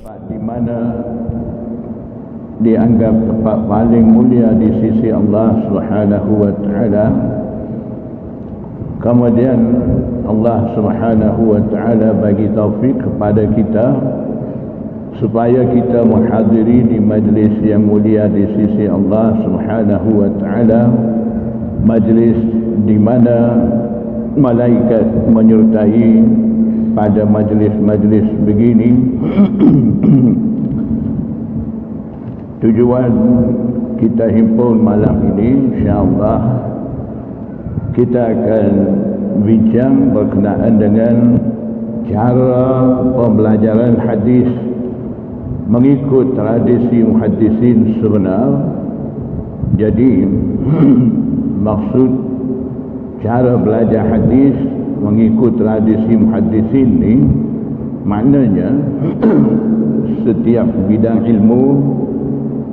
di mana dianggap tempat paling mulia di sisi Allah Subhanahu wa taala. Kemudian Allah Subhanahu wa taala bagi taufik kepada kita supaya kita menghadiri di majlis yang mulia di sisi Allah Subhanahu wa taala, majlis di mana malaikat menyertai pada majlis-majlis begini. Tujuan kita himpun malam ini, insya-Allah kita akan bincang berkenaan dengan cara pembelajaran hadis mengikut tradisi muhaddisin sebenar. Jadi maksud cara belajar hadis mengikut tradisi muhaddisin ni maknanya setiap bidang ilmu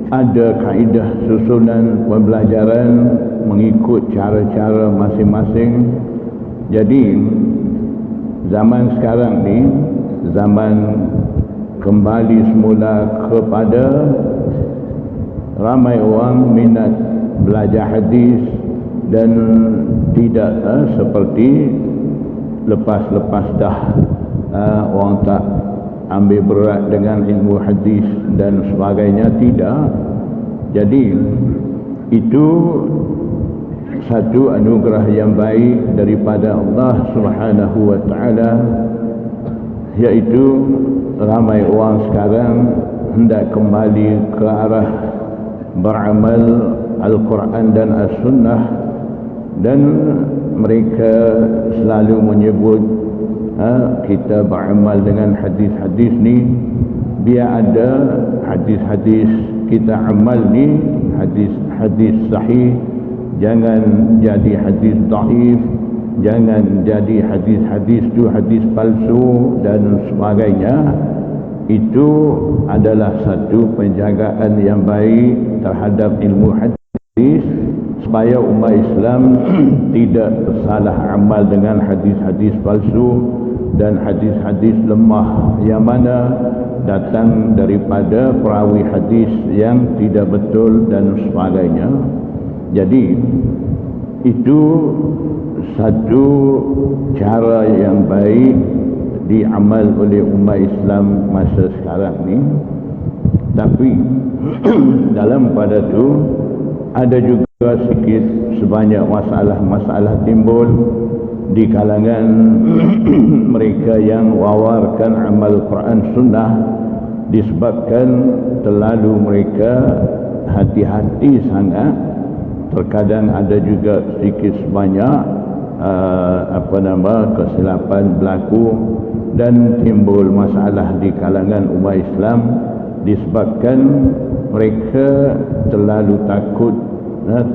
ada kaedah susunan pembelajaran mengikut cara-cara masing-masing. Jadi zaman sekarang ni zaman kembali semula kepada ramai orang minat belajar hadis dan tidak seperti lepas-lepas dah orang tak ambil berat dengan ilmu hadis dan sebagainya, tidak. Jadi itu satu anugerah yang baik daripada Allah Subhanahu wa taala, iaitu ramai orang sekarang hendak kembali ke arah beramal Al-Quran dan As-Sunnah, dan mereka selalu menyebut kita beramal dengan hadis-hadis ni, biar ada hadis-hadis kita amal ni hadis-hadis sahih, jangan jadi hadis dhaif, jangan jadi hadis-hadis tu hadis palsu dan sebagainya. Itu adalah satu penjagaan yang baik terhadap ilmu hadis, supaya umat Islam tidak salah amal dengan hadis-hadis palsu dan hadis-hadis lemah yang mana datang daripada perawi hadis yang tidak betul dan sebagainya. Jadi itu satu cara yang baik diamal oleh umat Islam masa sekarang ni. Tapi dalam pada tu ada juga sikit sebanyak masalah-masalah timbul di kalangan mereka yang wawarkan amal Quran Sunnah, disebabkan terlalu mereka hati-hati sangat. Terkadang ada juga sedikit sebanyak kesilapan berlaku dan timbul masalah di kalangan umat Islam disebabkan mereka terlalu takut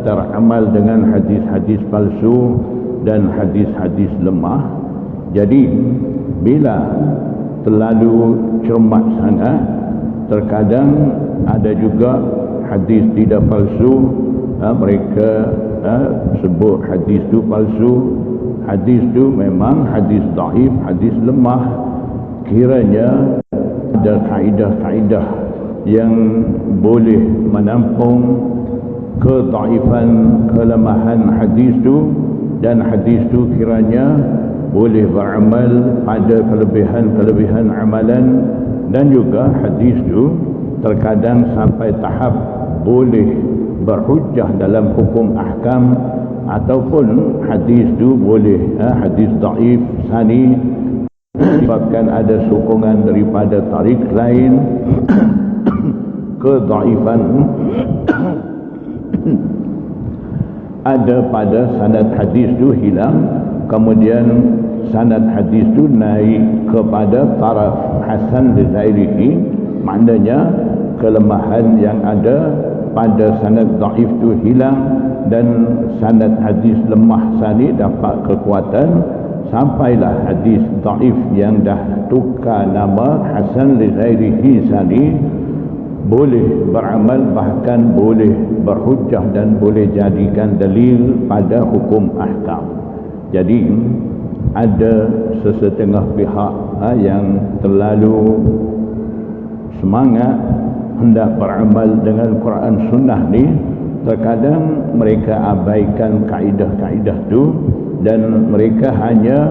teramal dengan hadis-hadis palsu dan hadis-hadis lemah. Jadi bila terlalu cermat sangat, terkadang ada juga hadis tidak palsu, mereka sebut hadis tu palsu. Hadis tu memang hadis dhaif, hadis lemah. Kiranya ada kaedah-kaedah yang boleh menampung kedhaifan, kelemahan hadis tu, dan hadis tu kiranya boleh beramal pada kelebihan-kelebihan amalan, dan juga hadis tu terkadang sampai tahap boleh berhujjah dalam hukum ahkam, ataupun hadis tu boleh hadis dhaif sani disebabkan ada sokongan daripada tarik lain kedhaifan ada pada sanad hadis tu hilang, kemudian sanad hadis tu naik kepada taraf hasan li ghairihi, maknanya kelemahan yang ada pada sanad dhaif tu hilang dan sanad hadis lemah sani dapat kekuatan, sampailah hadis dhaif yang dah tukar nama hasan li ghairihi sani boleh beramal, bahkan boleh berhujjah dan boleh jadikan dalil pada hukum ahkam. Jadi ada sesetengah pihak yang terlalu semangat hendak beramal dengan Quran Sunnah ni, terkadang mereka abaikan kaedah-kaedah tu dan mereka hanya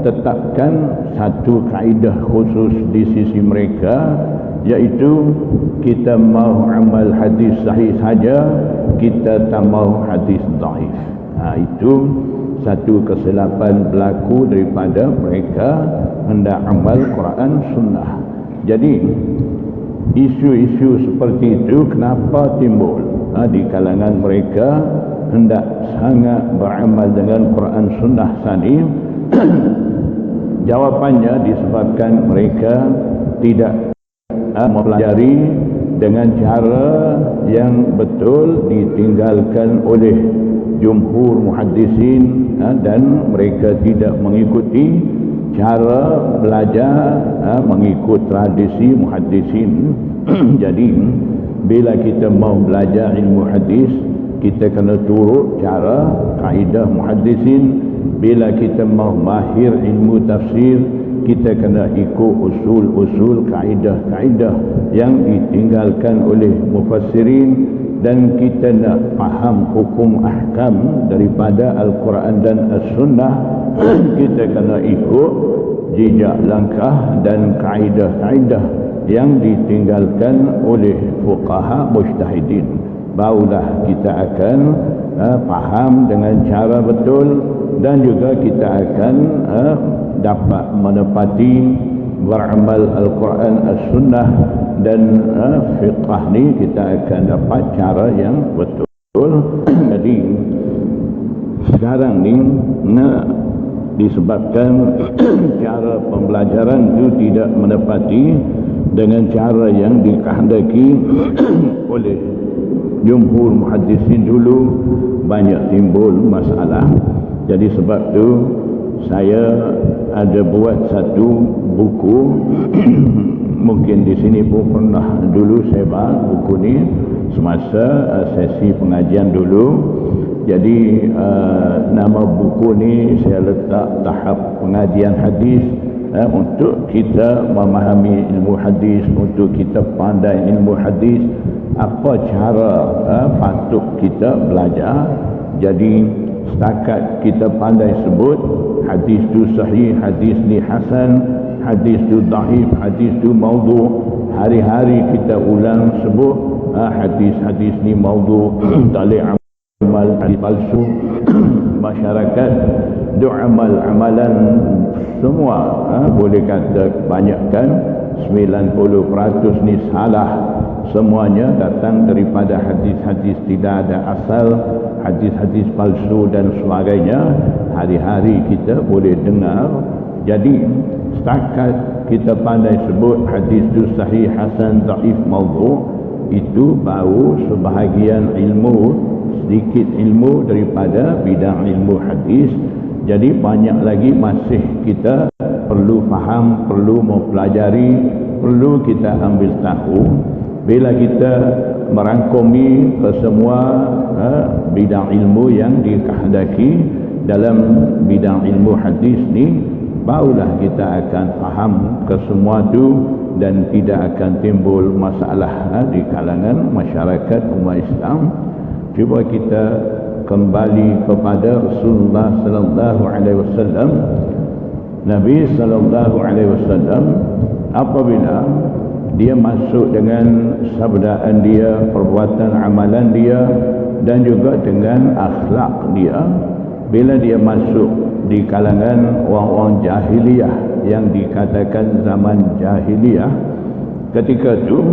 tetapkan satu kaedah khusus di sisi mereka, iaitu kita mau amal hadis sahih saja, kita tak mau hadis dhaif. Itu satu kesilapan berlaku daripada mereka hendak amal Quran Sunnah. Jadi isu-isu seperti itu kenapa timbul di kalangan mereka hendak sangat beramal dengan Quran Sunnah tadi? Jawapannya disebabkan mereka tidak mempelajari dengan cara yang betul, ditinggalkan oleh jumhur muhaddisin, dan mereka tidak mengikuti cara belajar mengikut tradisi muhaddisin. Jadi bila kita mau belajar ilmu hadis, kita kena turut cara kaedah muhaddisin. Bila kita mau mahir ilmu tafsir, kita kena ikut usul-usul kaedah-kaedah yang ditinggalkan oleh mufassirin, dan kita nak faham hukum ahkam daripada Al-Quran dan As-Sunnah, kita kena ikut jejak langkah dan kaedah-kaedah yang ditinggalkan oleh fuqaha mujtahidin. Barulah kita akan faham dengan cara betul, dan juga kita akan dapat menepati beramal Al-Quran As-Sunnah dan fiqh ni, kita akan dapat cara yang betul. Jadi sekarang ni disebabkan cara pembelajaran itu tidak menepati dengan cara yang dikehendaki oleh jumhur muhaddisin dulu, banyak timbul masalah. Jadi sebab tu saya ada buat satu buku mungkin di sini pun pernah dulu saya bahas buku ni semasa sesi pengajian dulu. Jadi nama buku ni saya letak tahap pengajian hadis, untuk kita memahami ilmu hadis, untuk kita pandai ilmu hadis, apa cara patut kita belajar. Jadi setakat kita pandai sebut hadis tu sahih, hadis ni hasan, hadis tu dhaif, hadis tu maudhu', hari-hari kita ulang sebut hadis-hadis ni maudhu', dalil amal hadis palsu, masyarakat duk amal-amalan semua, boleh kata kebanyakan 90% ni salah. Semuanya datang daripada hadis-hadis tidak ada asal, hadis-hadis palsu dan sebagainya. Hari-hari kita boleh dengar. Jadi setakat kita pandai sebut hadis itu sahih, hasan, dhaif, maudhu', itu baru sebahagian ilmu, sedikit ilmu daripada bidang ilmu hadis. Jadi banyak lagi masih kita perlu faham, perlu mempelajari, perlu kita ambil tahu. Bila kita merangkumi ke semua bidang ilmu yang dikehendaki dalam bidang ilmu hadis ni, barulah kita akan faham ke semua tu dan tidak akan timbul masalah di kalangan masyarakat umat Islam. Cuba kita kembali kepada Rasulullah sallallahu alaihi wasallam. Nabi sallallahu alaihi wasallam apabila dia masuk dengan sabdaan dia, perbuatan amalan dia, dan juga dengan akhlak dia, bila dia masuk di kalangan orang-orang jahiliyah yang dikatakan zaman jahiliyah, ketika itu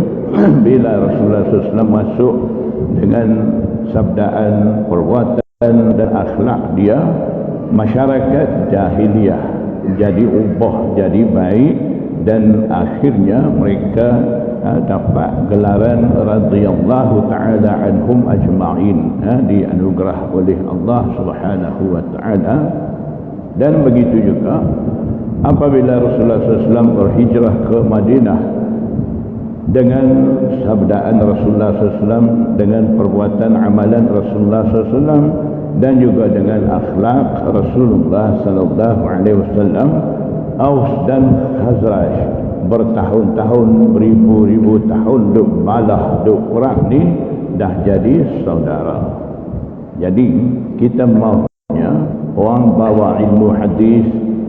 bila Rasulullah SAW masuk dengan sabdaan, perbuatan dan akhlak dia, masyarakat jahiliyah jadi ubah, jadi baik, dan akhirnya mereka dapat gelaran radhiyallahu ta'ala anhum ajma'in, dianugerah oleh Allah Subhanahu wa ta'ala. Dan begitu juga apabila Rasulullah SAW berhijrah ke Madinah, dengan sabdaan Rasulullah SAW, dengan perbuatan amalan Rasulullah SAW, dan juga dengan akhlak Rasulullah sallallahu alaihi wasallam, Aus dan Khazraj bertahun-tahun, beribu-ribu tahun duk balah, duk perang ni dah jadi saudara. Jadi kita maunya orang bawa ilmu hadis,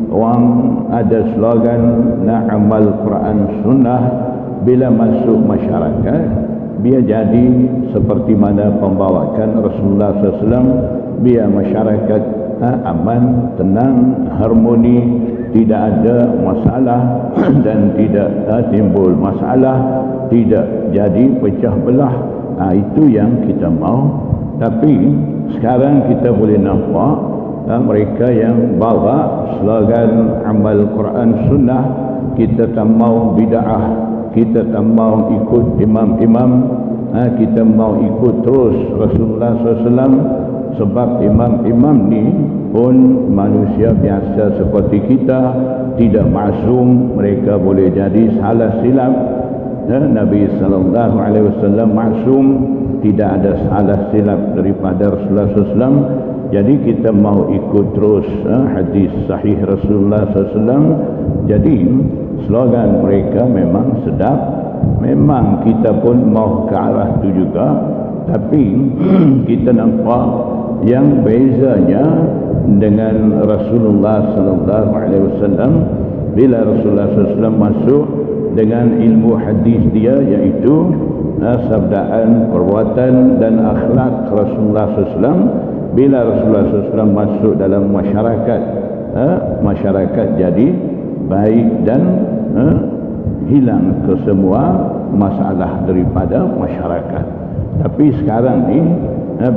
orang ada slogan nak amal Quran Sunnah, bila masuk masyarakat biar jadi seperti mana pembawakan Rasulullah SAW, biar masyarakat aman, tenang, harmoni, tidak ada masalah dan tidak timbul masalah, tidak jadi pecah belah. Itu yang kita mau. Tapi sekarang kita boleh nampak mereka yang bawa slogan amal Quran Sunnah, kita tak mau bid'ah, kita tak mau ikut imam-imam, kita mau ikut terus Rasulullah SAW, sebab imam-imam ni pun manusia biasa seperti kita, tidak maksum, mereka boleh jadi salah silap. Nabi sallallahu alaihi wasallam maksum, tidak ada salah silap daripada Rasulullah SAW. Jadi kita mau ikut terus hadis sahih Rasulullah SAW. Jadi slogan mereka memang sedap, memang kita pun mau ke arah itu juga. Tapi kita nampak yang bezanya dengan Rasulullah sallallahu alaihi wasallam, bila Rasulullah SAW masuk dengan ilmu hadis dia, iaitu sabdaan, perbuatan dan akhlak Rasulullah SAW. Bila Rasulullah SAW masuk dalam masyarakat, masyarakat jadi baik dan hilang ke semua masalah daripada masyarakat. Tapi sekarang ni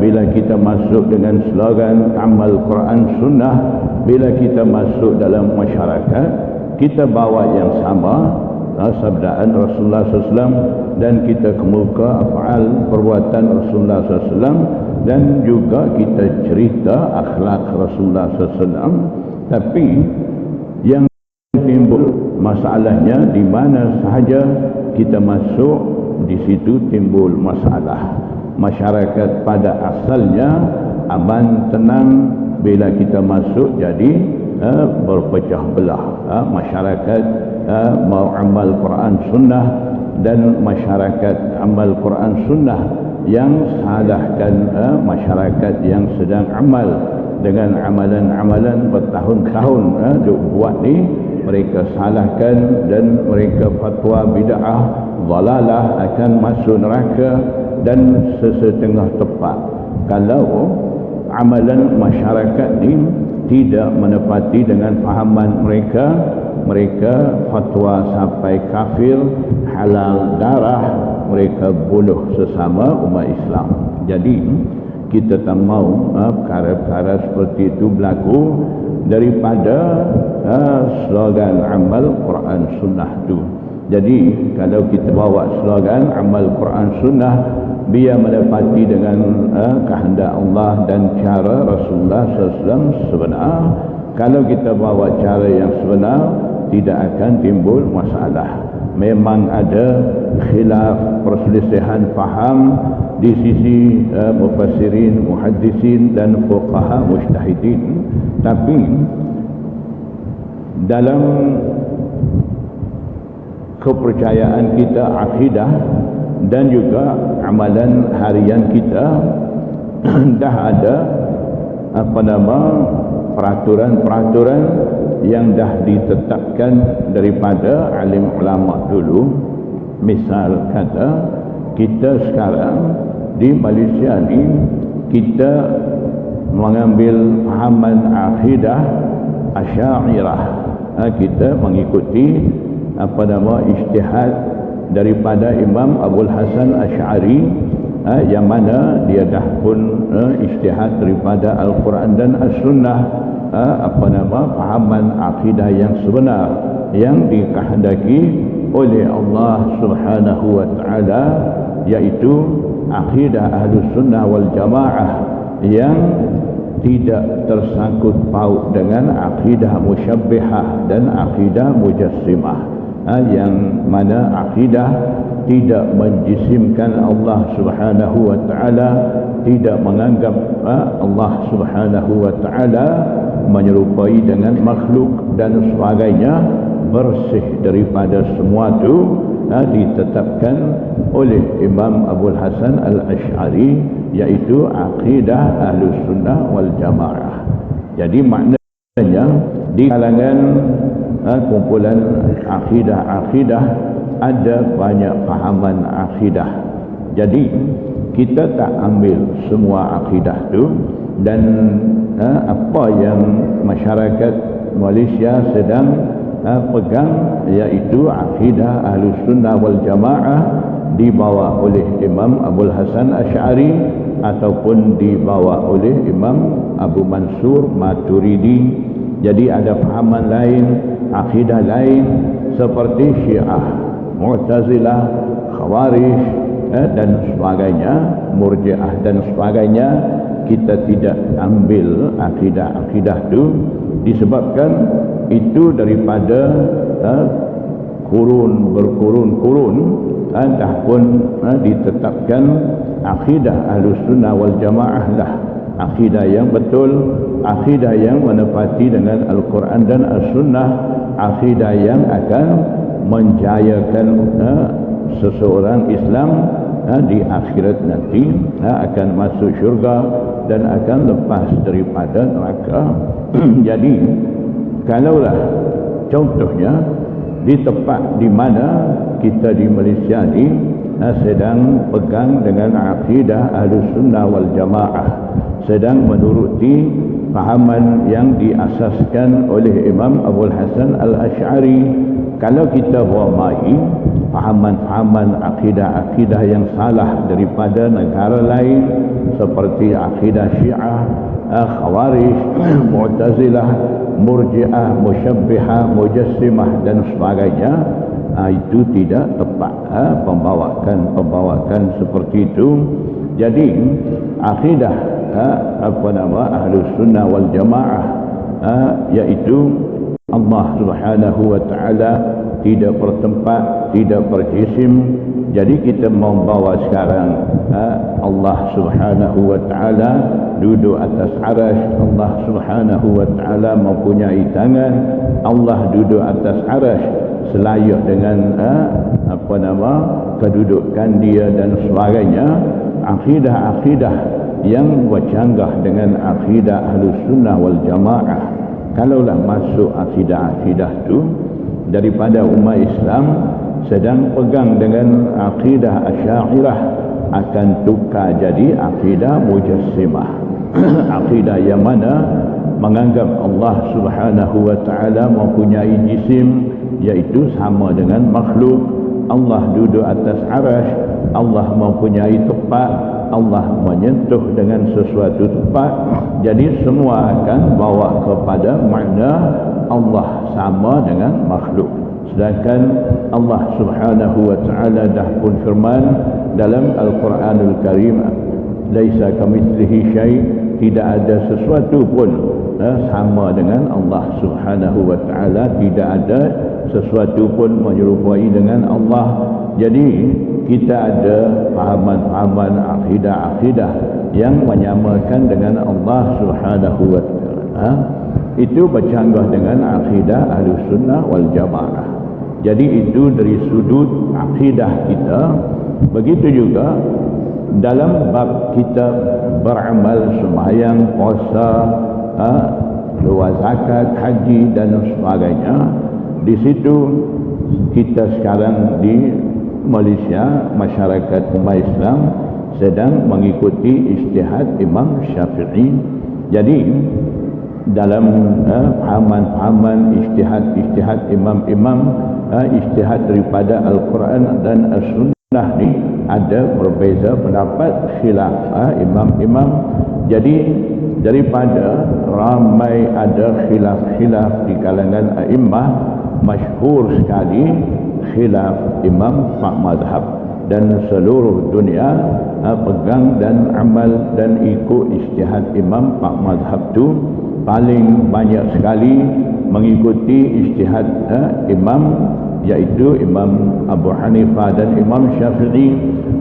bila kita masuk dengan slogan amal Quran Sunnah, bila kita masuk dalam masyarakat, kita bawa yang sama, sabdaan Rasulullah SAW, dan kita kemuka af'al, perbuatan Rasulullah SAW, dan juga kita cerita akhlak Rasulullah SAW. Tapi yang timbul masalahnya di mana sahaja kita masuk, di situ timbul masalah. Masyarakat pada asalnya aman, tenang, bila kita masuk jadi berpecah belah. Masyarakat mau amal Quran Sunnah dan masyarakat amal Quran Sunnah yang salahkan masyarakat yang sedang amal dengan amalan-amalan bertahun-tahun buat ni, mereka salahkan dan mereka fatwa bid'ah, dalalah, akan masuk neraka. Dan sesetengah tepat kalau amalan masyarakat ni tidak menepati dengan fahaman mereka, mereka fatwa sampai kafir, halal darah, mereka bunuh sesama umat Islam. Jadi kita tak mau perkara-perkara seperti itu berlaku daripada slogan amal Quran Sunnah tu. Jadi kalau kita bawa slogan amal Quran Sunnah, biar menepati dengan kehendak Allah dan cara Rasulullah SAW sebenar. Kalau kita bawa cara yang sebenar, tidak akan timbul masalah. Memang ada khilaf, perselisihan faham di sisi mufassirin, muhaddisin dan fuqaha mujtahidin, tapi dalam kepercayaan kita, akidah dan juga amalan harian kita dah ada peraturan-peraturan yang dah ditetapkan daripada alim ulama dulu. Misal kata, kita sekarang di Malaysia ni, kita mengambil fahaman akidah Asy'ariyah. Kita mengikuti ijtihad daripada Imam Abdul Hasan Asy'ari, yang mana dia dah pun ijtihad daripada Al-Quran dan As-Sunnah, fahaman akidah yang sebenar yang dikehendaki oleh Allah Subhanahu wa taala, iaitu akidah Ahlus Sunnah wal Jamaah yang tidak tersangkut paut dengan akidah musyabbihah dan akidah mujassimah, yang mana akidah tidak menjisimkan Allah Subhanahu wa taala, tidak menganggap Allah Subhanahu wa taala menyerupai dengan makhluk dan sebagainya, bersih daripada semua itu ditetapkan oleh Imam Abul Hasan Al-Asy'ari, iaitu akidah Ahlus Sunnah wal Jamaah. Jadi maknanya di kalangan kumpulan akidah ada banyak fahaman akidah. Jadi kita tak ambil semua akidah tu, dan apa yang masyarakat Malaysia sedang pegang, iaitu akidah Ahlus Sunnah wal Jamaah dibawa oleh Imam Abul Hasan Asy'ari ataupun dibawa oleh Imam Abu Mansur Maturidi. Jadi ada fahaman lain, akidah lain seperti Syiah, Mu'tazilah, Khawarij dan sebagainya, Murji'ah dan sebagainya. Kita tidak ambil akidah-akidah itu disebabkan itu daripada berkurun-kurun dah pun ditetapkan akidah Ahlus Sunnah wal Jamaah lah akidah yang betul, akidah yang menepati dengan Al-Quran dan As-Sunnah, akidah yang akan menjayakan seseorang Islam di akhirat nanti, akan masuk syurga dan akan lepas daripada neraka. Jadi kalaulah contohnya di tempat di mana kita di Malaysia ni sedang pegang dengan akidah Ahlus Sunnah wal Jamaah, sedang menuruti fahaman yang diasaskan oleh Imam Abul Hasan Al-Asy'ari, kalau kita ramai fahaman-fahaman akidah-akidah yang salah daripada negara lain seperti akidah Syiah, Khawarij, Mu'tazilah, Murji'ah, Musyabbihah, Mujassimah dan sebagainya, itu tidak tepat pembawakan seperti itu. Jadi akidah Ahlus Sunnah wal Jamaah iaitu Allah Subhanahu wa Ta'ala tidak bertempat, tidak berjisim. Jadi kita membawa sekarang Allah Subhanahu wa Ta'ala duduk atas arasy, Allah Subhanahu wa Ta'ala mempunyai tangan, Allah duduk atas arasy selayak dengan kedudukan dia dan sebagainya. Akidah-akidah yang bercanggah dengan akidah Ahlus Sunnah wal Jamaah, kalaulah masuk akidah-akidah itu daripada umat Islam sedang pegang dengan akidah Asy'ariyah, akan tukar jadi akidah Mujassimah. Akidah yang mana menganggap Allah Subhanahu wa Ta'ala mempunyai jisim, iaitu sama dengan makhluk. Allah duduk atas arasy, Allah mempunyai tempat, Allah menyentuh dengan sesuatu tempat. Jadi semua akan bawa kepada makna Allah sama dengan makhluk. Sedangkan Allah Subhanahu wa Ta'ala dah pun firman dalam Al-Quranul Karim, laisa kamitslihi syai', tidak ada sesuatu pun sama dengan Allah Subhanahu wa Ta'ala, tidak ada sesuatu pun menyerupai dengan Allah. Jadi kita ada fahaman-fahaman akidah-akidah yang menyamakan dengan Allah Subhanahu wa Ta'ala, itu bercanggah dengan akidah Ahlus Sunnah wal Jamaah. Jadi itu dari sudut akidah kita. Begitu juga dalam bab kita beramal, sembahyang, puasa, keluar zakat, haji dan sebagainya. Di situ kita sekarang di Malaysia, masyarakat umat Islam sedang mengikuti ijtihad Imam Syafi'i. Jadi dalam fahaman-fahaman ijtihad imam-imam, ijtihad daripada Al-Quran dan As-Sunnah ni ada berbeza pendapat, khilaf imam-imam. Jadi daripada ramai ada khilaf-khilaf di kalangan a'immah, masyhur sekali khilaf imam 4 mazhab, dan seluruh dunia pegang dan amal dan ikut ijtihad imam 4 mazhab tu. Paling banyak sekali mengikuti ijtihad imam, iaitu Imam Abu Hanifah dan Imam Syafi'i.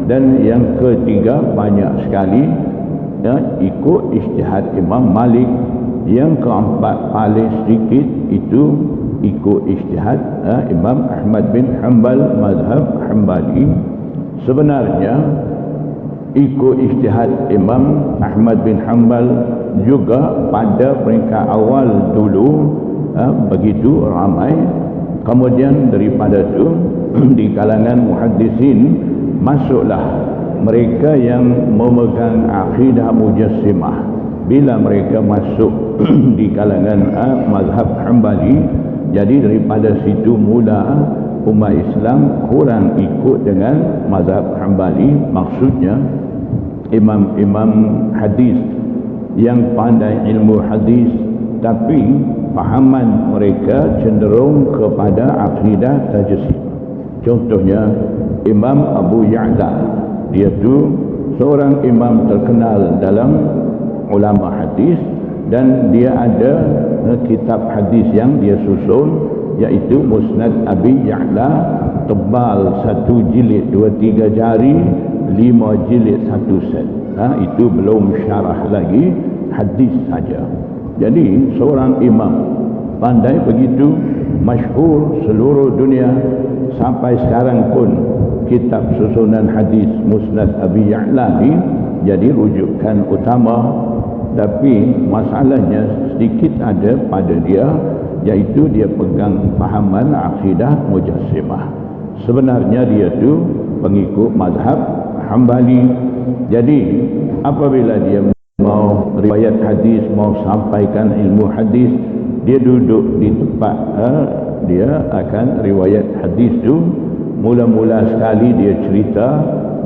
Dan yang ketiga banyak sekali ikut ijtihad Imam Malik, Yang keempat paling sedikit itu ikut ijtihad Imam Ahmad bin Hanbal mazhab Hanbali. Sebenarnya ikut ijtihad Imam Ahmad bin Hanbal juga pada peringkat awal dulu begitu ramai. Kemudian daripada itu di kalangan muhaddisin masuklah mereka yang memegang akidah mujassimah. Bila mereka masuk di kalangan mazhab Hanbali, jadi daripada situ mula umat Islam kurang ikut dengan mazhab Hanbali. Maksudnya imam-imam hadis yang pandai ilmu hadis, tapi fahaman mereka cenderung kepada akidah tajassim. Contohnya Imam Abu Ya'la, dia tu seorang imam terkenal dalam ulama hadis, dan dia ada kitab hadis yang dia susun, iaitu Musnad Abi Ya'la, tebal 1 jilid 2-3 jari, 5 jilid 1 set. Itu belum syarah lagi, hadis saja. Jadi seorang imam pandai begitu, masyhur seluruh dunia. Sampai sekarang pun kitab susunan hadis Musnad Abi Ya'la ni jadi rujukan utama. Tapi masalahnya sedikit ada pada dia, iaitu dia pegang fahaman akidah mujassimah. Sebenarnya dia tu pengikut mazhab Hanbali. Jadi apabila dia mau riwayat hadis, mau sampaikan ilmu hadis, dia duduk di tempat dia akan riwayat hadis tu. Mula-mula sekali dia cerita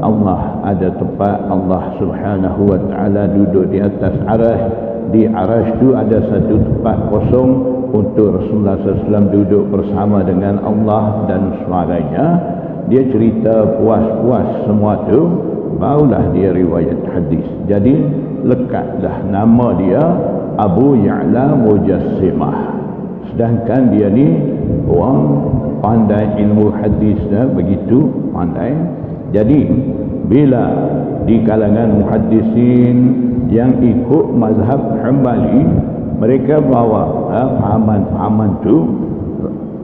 Allah ada tempat, Allah subhanahu wa ta'ala duduk di atas arash. Di arash tu ada satu tempat kosong untuk Rasulullah SAW duduk bersama dengan Allah dan sebagainya. Dia cerita puas-puas semua tu, barulah dia riwayat hadis. Jadi lekatlah nama dia Abu Ya'la Mujassimah. Sedangkan dia ni orang pandai ilmu hadis dah, begitu pandai. Jadi bila di kalangan muhaddisin yang ikut mazhab Hanbali, mereka bawa fahaman-fahaman tu,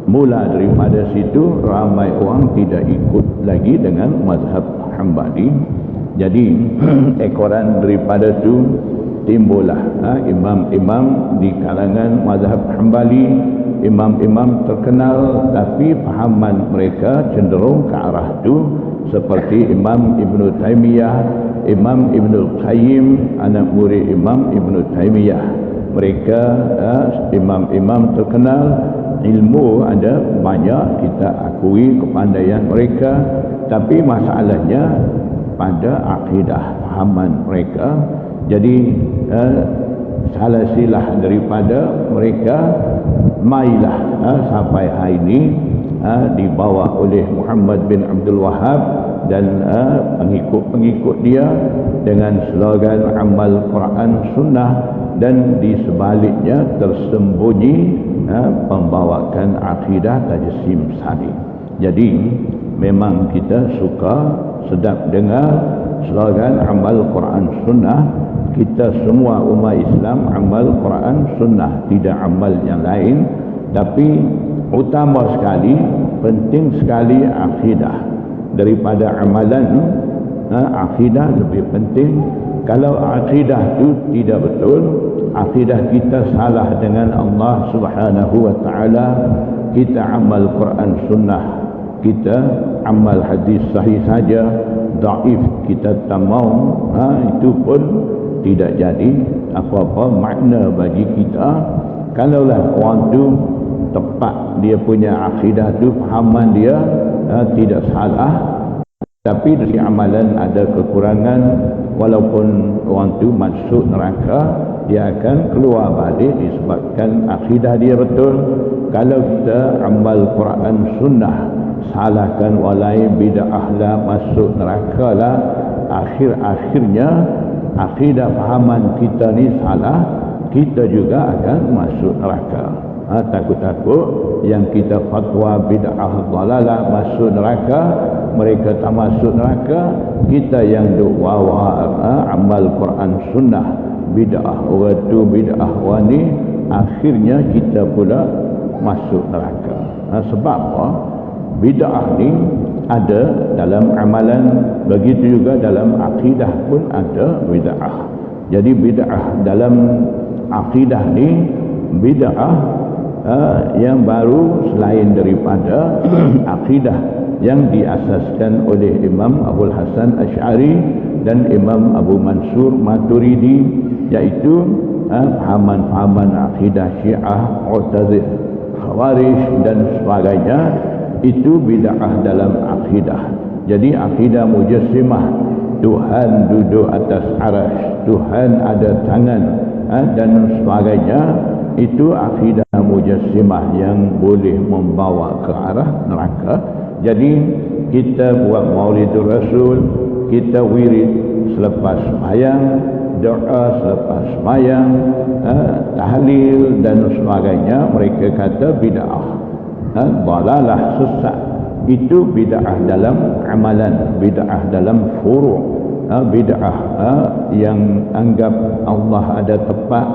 mula daripada situ ramai orang tidak ikut lagi dengan mazhab Hanbali. Jadi ekoran daripada tu timbullah imam-imam di kalangan mazhab Hanbali, imam-imam terkenal, tapi fahaman mereka cenderung ke arah tu, seperti Imam Ibn Taymiyah, Imam Ibn Qayyim, anak murid Imam Ibn Taymiyah. Mereka imam-imam terkenal, ilmu ada banyak, kita akui kepandaian mereka, tapi masalahnya pada akidah fahaman mereka. Jadi salah silah daripada mereka mailah sampai hari ini dibawa oleh Muhammad bin Abdul Wahab dan pengikut-pengikut dia dengan slogan amal Quran Sunnah, dan di sebaliknya tersembunyi pembawakan akidah tajassim sani. Jadi memang kita suka sedap dengar slogan amal Quran Sunnah. Kita semua umat Islam amal Quran Sunnah, tidak amal yang lain. Tapi utama sekali, penting sekali akidah daripada amalan. Akidah lebih penting. Kalau akidah itu tidak betul, akidah kita salah dengan Allah Subhanahu wa ta'ala, kita amal Quran Sunnah, kita amal hadis sahih saja, daif kita tak mau, itu pun tidak jadi apa-apa makna bagi kita. Kalaulah orang tu tepat, dia punya akidah tu, fahaman dia tidak salah, tapi dari amalan ada kekurangan, walaupun orang tu masuk neraka, dia akan keluar balik disebabkan akidah dia betul. Kalau kita amal Quran Sunnah, salahkan walai bid'ah lah, masuk neraka lah, akhir-akhirnya akidah fahaman kita ni salah, kita juga akan masuk neraka. Takut-takut yang kita fatwa bid'ah dalalah masuk neraka, mereka tak masuk neraka, kita yang duk bawa amal Quran Sunnah bid'ah, orang tu bid'ah wani, akhirnya kita pula masuk neraka. Sebab apa? Bid'ah ni ada dalam amalan, begitu juga dalam akidah pun ada bid'ah. Jadi bid'ah dalam akidah ni bid'ah yang baru selain daripada akidah yang diasaskan oleh Imam Abul Hasan Asy'ari dan Imam Abu Mansur Maturidi, iaitu fahaman-fahaman akidah Syiah, Mu'tazilah, Khawarij dan sebagainya. Itu bid'ah dalam akidah. Jadi akidah Mujassimah, Tuhan duduk atas arasy, Tuhan ada tangan dan sebagainya, itu akidah Mujassimah yang boleh membawa ke arah neraka. Jadi kita buat Maulidur Rasul, kita wirid selepas sembahyang, doa selepas sembahyang, tahlil dan sebagainya, mereka kata bid'ah, dalalah, sesat. Itu bid'ah dalam amalan, bid'ah dalam furu', bid'ah yang anggap Allah ada tempat,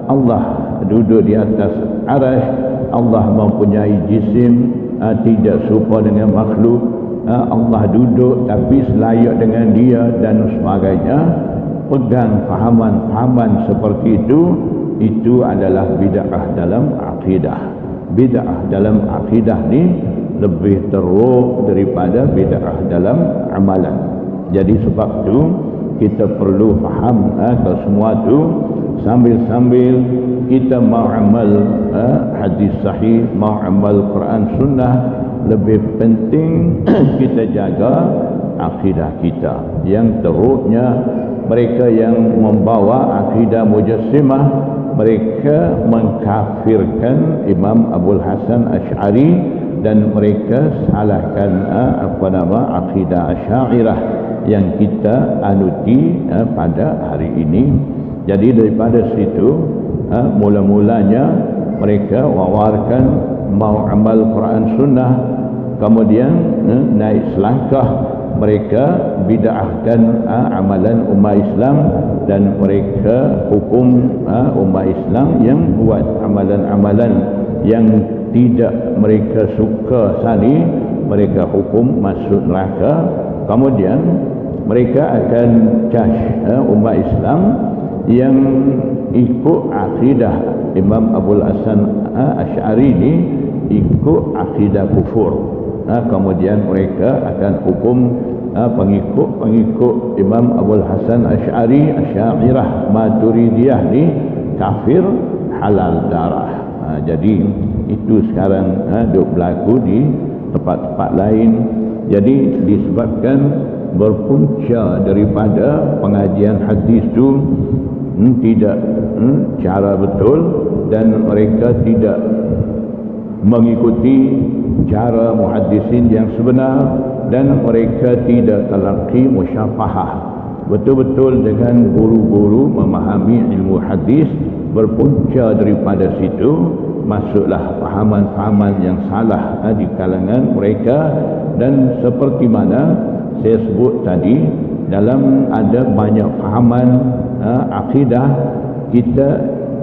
Allah duduk di atas arasy, Allah mempunyai jisim, tidak serupa dengan makhluk, Allah duduk tapi selayak dengan dia dan sebagainya. Pegang fahaman-fahaman seperti itu adalah bid'ah dalam akidah. Bid'ah dalam akidah ni lebih teruk daripada bid'ah dalam amalan. Jadi sebab tu kita perlu faham semua tu, sambil-sambil kita mau amal hadis sahih, mau amal Quran Sunnah, lebih penting kita jaga akidah kita. Yang teruknya mereka yang membawa akidah Mujassimah, mereka mengkafirkan Imam Abul Hasan Asy'ari dan mereka salahkan akidah Asy'ariyah yang kita anuti pada hari ini. Jadi daripada situ mula-mulanya mereka wawarkan mau amal Quran Sunnah, kemudian naik selangkah mereka bid'ahkan amalan umat Islam dan mereka hukum umat Islam yang buat amalan-amalan yang tidak mereka suka sani, mereka hukum masuk neraka. Kemudian mereka akan cash umat Islam yang ikut akidah Imam Abul Hasan Asy'ari ini, ikut akidah kufur. Kemudian mereka akan hukum pengikut Imam Abul Hasan Asy'ari, Asy'ariyah, Maturidiyah ni kafir, halal darah. Jadi itu sekarang duk berlaku di tempat-tempat lain. Jadi disebabkan berpunca daripada pengajian hadis tu tidak cara betul, dan mereka tidak mengikuti cara muhaddisin yang sebenar, dan mereka tidak talaqi musyafahah betul-betul dengan guru-guru memahami ilmu hadis. Berpunca daripada situ masuklah fahaman-fahaman yang salah di kalangan mereka. Dan seperti mana saya sebut tadi, dalam ada banyak fahaman akidah, kita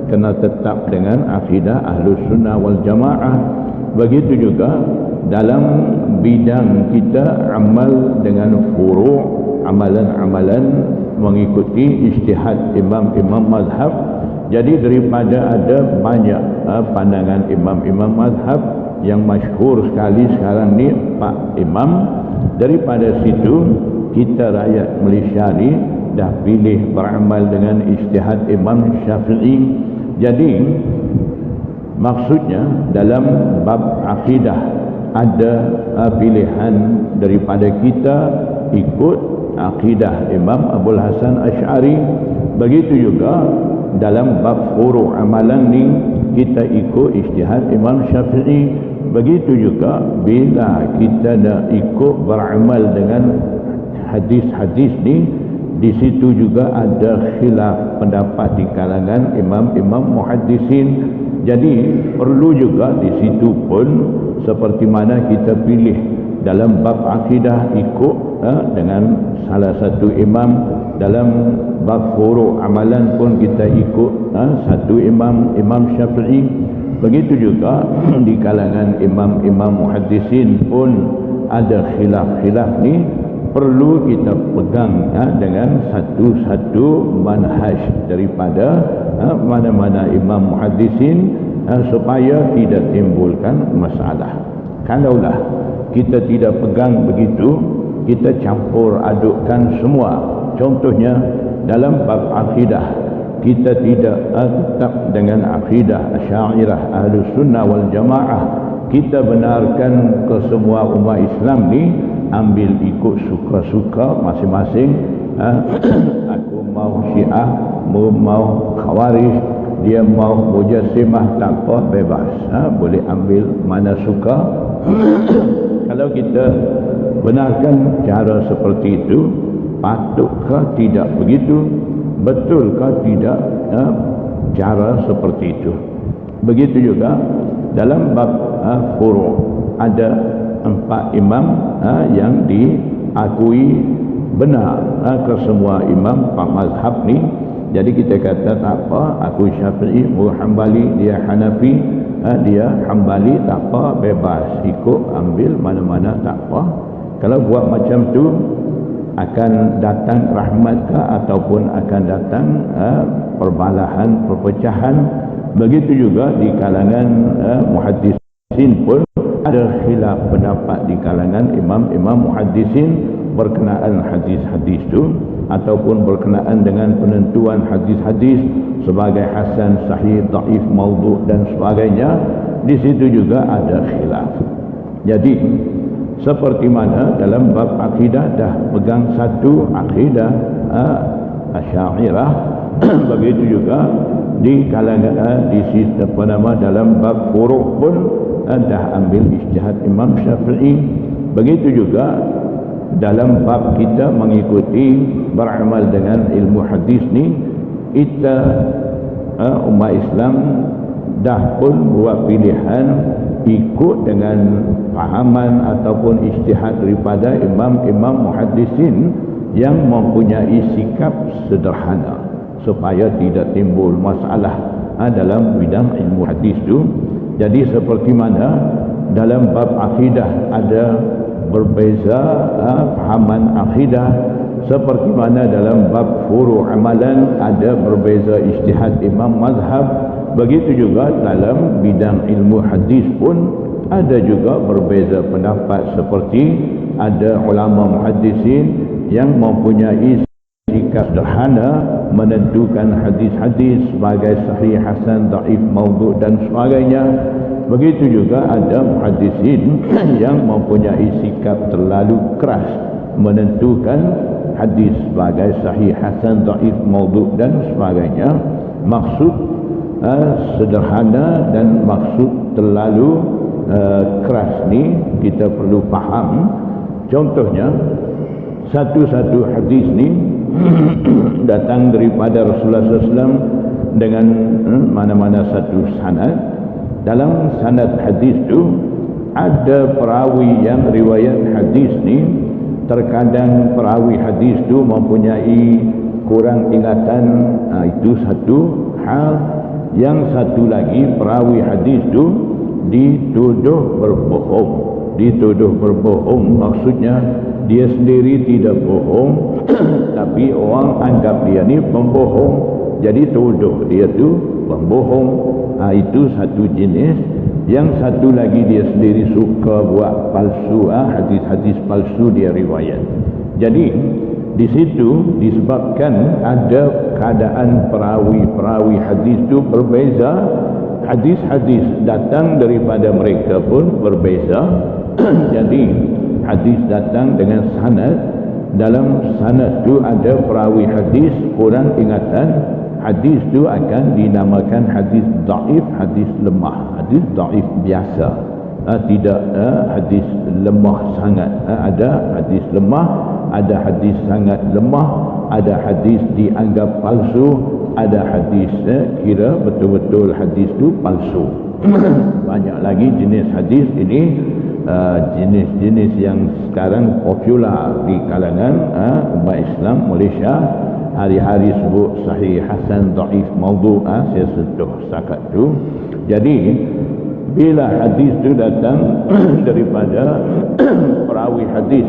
kena tetap dengan akidah Ahlus Sunnah wal Jamaah. Begitu juga dalam bidang kita amal dengan furu', amalan-amalan mengikuti ijtihad imam-imam mazhab. Jadi daripada ada banyak pandangan imam-imam mazhab yang masyhur sekali sekarang ni 4 imam, daripada situ kita rakyat Malaysia ni dah pilih beramal dengan ijtihad Imam Syafi'i. Jadi maksudnya dalam bab akidah ada pilihan daripada kita ikut akidah Imam Abul Hasan Asy'ari. Begitu juga dalam bab furu' amalan ni kita ikut ijtihad Imam Syafi'i. Begitu juga bila kita nak ikut beramal dengan hadis-hadis ni, di situ juga ada khilaf pendapat di kalangan imam-imam muhaddisin. Jadi perlu juga di situ pun seperti mana kita pilih dalam bab akidah ikut dengan salah satu imam, dalam bab furu' amalan pun kita ikut satu imam, Imam Syafi'i. Begitu juga di kalangan imam-imam muhaddisin pun ada khilaf-khilaf ni, perlu kita pegang dengan satu-satu manhaj daripada mana-mana imam muhaddisin supaya tidak timbulkan masalah. Kalaulah kita tidak pegang begitu, kita campur adukkan semua. Contohnya dalam bab akidah, kita tidak tetap dengan akidah Asy'ariyah Ahlus Sunnah wal Jamaah. Kita benarkan ke semua umat Islam ni ambil ikut suka-suka masing-masing. Aku mau Syiah, mau Khawarij, dia mau Mujassimah, tak apa, bebas. Boleh ambil mana suka. Kalau kita benarkan cara seperti itu, patutkah tidak begitu? Betulkah tidak cara seperti itu? Begitu juga dalam bab furu' ada 4 imam yang diakui benar ke semua imam 4 mazhab ni. Jadi kita kata tak apa, aku Syafi'i, aku Hambali, dia Hanafi, dia Hambali, tak apa, bebas ikut ambil mana-mana, tak apa. Kalau buat macam tu akan datang rahmatkah ataupun akan datang perbalahan, perpecahan. Begitu juga di kalangan muhaddisin pun ada khilaf pendapat di kalangan imam-imam muhaddisin berkenaan hadis-hadis itu, ataupun berkenaan dengan penentuan hadis-hadis sebagai hasan, sahih, dhaif, maudhu' dan sebagainya. Di situ juga ada khilaf. Jadi seperti mana dalam bab akidah dah pegang satu akidah Asy'ariyah, begitu juga di kalangan di dalam bab furu' pun dah ambil ijtihad Imam Syafi'i. Begitu juga dalam bab kita mengikuti beramal dengan ilmu hadis ni, kita umat Islam dah pun buat pilihan ikut dengan fahaman ataupun ijtihad daripada imam-imam muhaddisin yang mempunyai sikap sederhana supaya tidak timbul masalah dalam bidang ilmu hadis tu. Jadi seperti mana dalam bab akidah ada berbeza fahaman akidah, seperti mana dalam bab furu' amalan ada berbeza ijtihad imam mazhab, begitu juga dalam bidang ilmu hadis pun ada juga berbeza pendapat. Seperti ada ulama muhaddisin yang mempunyai sikap sederhana menentukan hadis-hadis sebagai sahih, hasan, dhaif, maudhu' dan sebagainya. Begitu juga ada muhaddisin yang mempunyai sikap terlalu keras menentukan hadis sebagai sahih, hasan, dhaif, maudhu' dan sebagainya. Maksud sederhana dan maksud terlalu keras ni kita perlu faham. Contohnya satu-satu hadis ni datang daripada Rasulullah SAW dengan mana-mana satu sanad. Dalam sanad hadis tu ada perawi yang riwayat hadis ni, terkadang perawi hadis tu mempunyai kurang ingatan, itu satu hal. Yang satu lagi, perawi hadis tu dituduh berbohong. Dituduh berbohong maksudnya dia sendiri tidak bohong tapi orang anggap dia ni pembohong, jadi tuduh dia tu pembohong. Itu satu jenis. Yang satu lagi dia sendiri suka buat palsu, hadis-hadis palsu dia riwayat. Jadi di situ disebabkan ada keadaan perawi-perawi hadis itu berbeza, hadis-hadis datang daripada mereka pun berbeza. Jadi hadis datang dengan sanad, dalam sanad itu ada perawi hadis kurang ingatan, hadis itu akan dinamakan hadis dhaif, hadis lemah. Hadis dhaif biasa, tidak hadis lemah sangat. Ada hadis lemah, ada hadis sangat lemah, ada hadis dianggap palsu, ada hadis kira betul-betul hadis itu palsu. Banyak lagi jenis hadis ini, jenis-jenis yang sekarang popular di kalangan umat Islam Malaysia. hari-hari sebut sahih, hasan, dhaif, maudhu', saya sentuh setakat tu. Jadi bila hadis tu datang daripada perawi hadis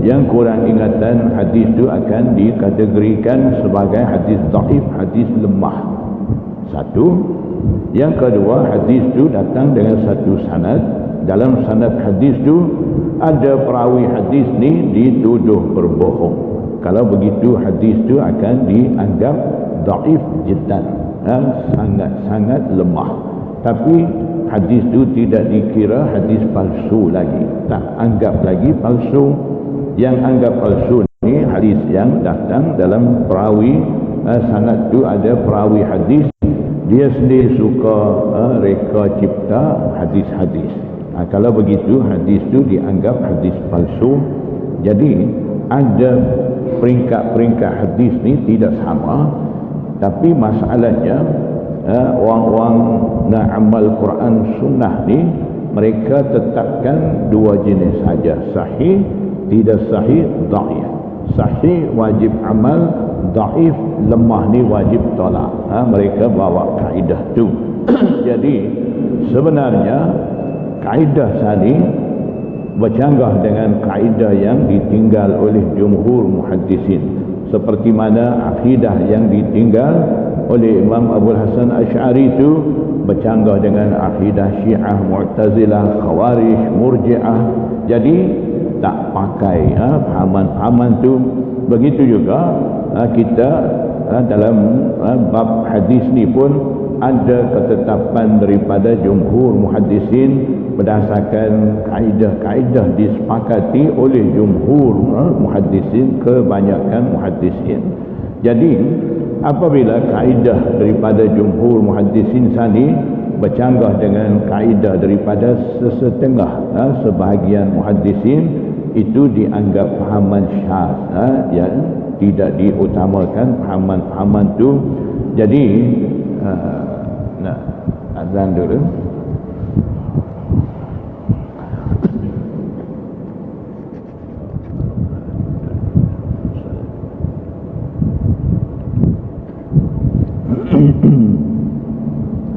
yang kurang ingatan, hadis tu akan dikategorikan sebagai hadis dhaif, hadis lemah. Satu. Yang kedua, hadis tu datang dengan satu sanad. Dalam sanad hadis tu ada perawi hadis ni dituduh berbohong. Kalau begitu hadis tu akan dianggap dhaif jiddan, sangat-sangat lemah. Tapi hadis tu tidak dikira hadis palsu lagi, tak anggap lagi palsu. Yang anggap palsu ni hadis yang datang dalam perawi sanad tu ada perawi hadis dia sendiri suka reka cipta hadis-hadis. Kalau begitu hadis tu dianggap hadis palsu. Jadi ada peringkat-peringkat hadis ni tidak sama, tapi masalahnya orang-orang nak amal Quran sunnah ni mereka tetapkan dua jenis saja, sahih, tidak sahih, dhaif. Sahih wajib amal, dhaif lemah ni wajib tolak. Mereka bawa kaedah tu. Jadi sebenarnya kaedah tadi bercanggah dengan kaedah yang ditinggal oleh jumhur muhaddisin, seperti mana akidah yang ditinggal oleh Imam Abu Hasan Asy'ari itu bercanggah dengan akidah Syiah, Mu'tazilah, Khawarij, Murji'ah. Jadi tak pakai fahaman-fahaman tu. Begitu juga kita dalam bab hadis ni pun ada ketetapan daripada jumhur muhaddisin berdasarkan kaedah-kaedah disepakati oleh jumhur muhaddisin, kebanyakan muhaddisin. Jadi apabila kaedah daripada jumhur muhaddisin tadi bercanggah dengan kaedah daripada sesetengah sebahagian muhaddisin, itu dianggap fahaman syaz, yang tidak diutamakan fahaman-fahaman tu. Jadi nak azan dulu.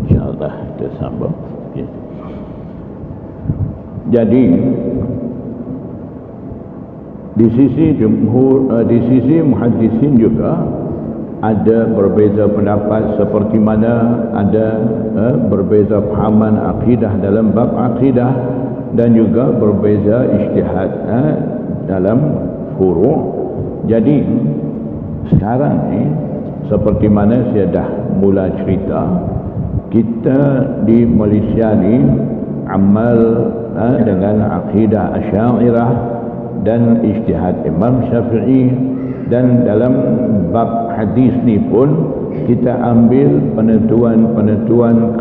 InsyaAllah kita sambung. Okay. Jadi di sisi jumhur, di sisi muhaddisin juga ada berbeza pendapat, seperti mana ada berbeza fahaman akidah dalam bab akidah, dan juga berbeza ijtihad dalam furu'. Jadi sekarang ni seperti mana saya dah mula cerita, kita di Malaysia ni amal dengan akidah Asy'ariyah dan ijtihad Imam Syafi'i, dan dalam bab hadis ni pun kita ambil penentuan-penentuan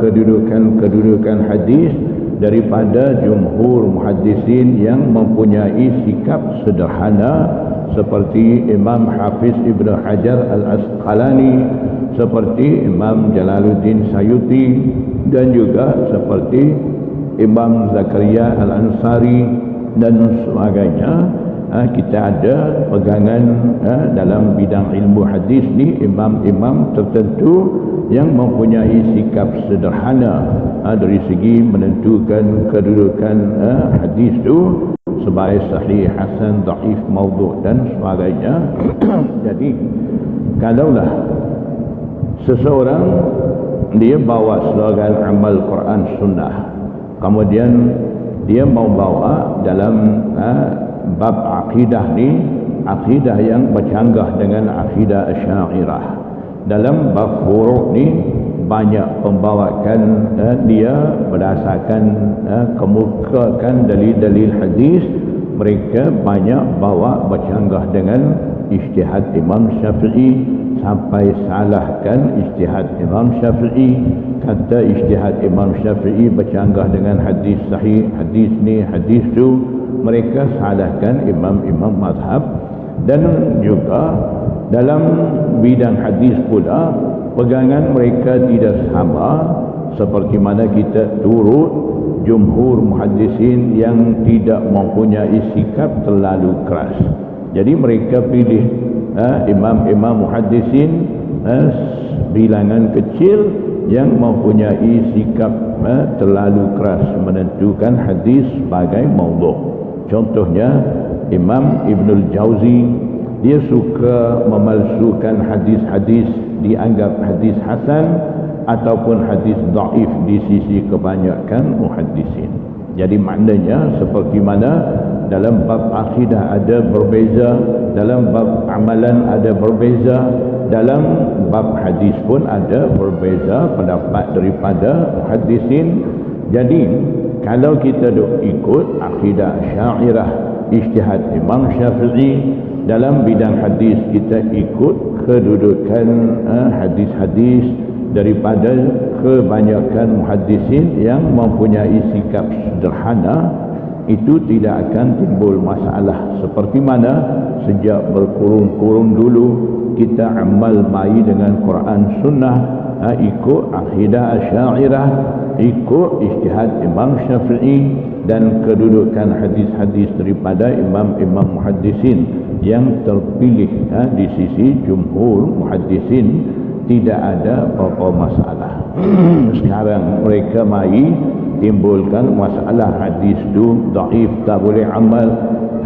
kedudukan hadis daripada jumhur muhaddisin yang mempunyai sikap sederhana, seperti Imam Hafiz Ibn Hajar Al-Asqalani, seperti Imam Jalaluddin Sayuti, dan juga seperti Imam Zakaria Al-Ansari dan sebagainya. Kita ada pegangan dalam bidang ilmu hadis ni, imam-imam tertentu yang mempunyai sikap sederhana dari segi menentukan kedudukan hadis tu sebagai sahih, hasan, dhaif, maudhu' dan sebagainya. Jadi kalaulah seseorang dia bawa slogan amal Quran sunnah, kemudian dia mau bawa dalam bab akidah ni akidah yang bercanggah dengan akidah Asy'ariyah, dalam bab furu' ni banyak pembawakan dia berdasarkan kemukakan dalil-dalil hadis, mereka banyak bawa bercanggah dengan ijtihad Imam Syafi'i, sampai salahkan ijtihad Imam Syafi'i, kata ijtihad Imam Syafi'i bercanggah dengan hadis sahih, hadis ni, hadis tu, mereka salahkan imam-imam mazhab. Dan juga dalam bidang hadis pula pegangan mereka tidak sama, seperti mana kita turut jumhur muhaddisin yang tidak mempunyai sikap terlalu keras. Jadi mereka pilih imam-imam muhaddisin bilangan kecil yang mempunyai sikap terlalu keras menentukan hadis sebagai maudhu'. Contohnya Imam Ibnul Jauzi, dia suka memalsukan hadis-hadis dianggap hadis hasan ataupun hadis dhaif di sisi kebanyakan muhaddisin. Jadi maknanya seperti mana dalam bab akidah ada berbeza, dalam bab amalan ada berbeza, dalam bab hadis pun ada berbeza pendapat daripada muhaddisin. Jadi kalau kita duk ikut akidah Syairah, ijtihad Imam Syafi'i, dalam bidang hadis kita ikut kedudukan hadis-hadis daripada kebanyakan muhaddisin yang mempunyai sikap sederhana, itu tidak akan timbul masalah. Seperti mana sejak berkurun-kurun dulu kita amal mai dengan Quran Sunnah, ikut akidah Asy'ariyah, ikut ijtihad Imam Syafi'i, dan kedudukan hadis-hadis daripada imam-imam muhaddisin yang terpilih di sisi jumhur muhaddisin, tidak ada apa-apa masalah. Sekarang mereka mai timbulkan masalah hadis tu dhaif, tak boleh amal,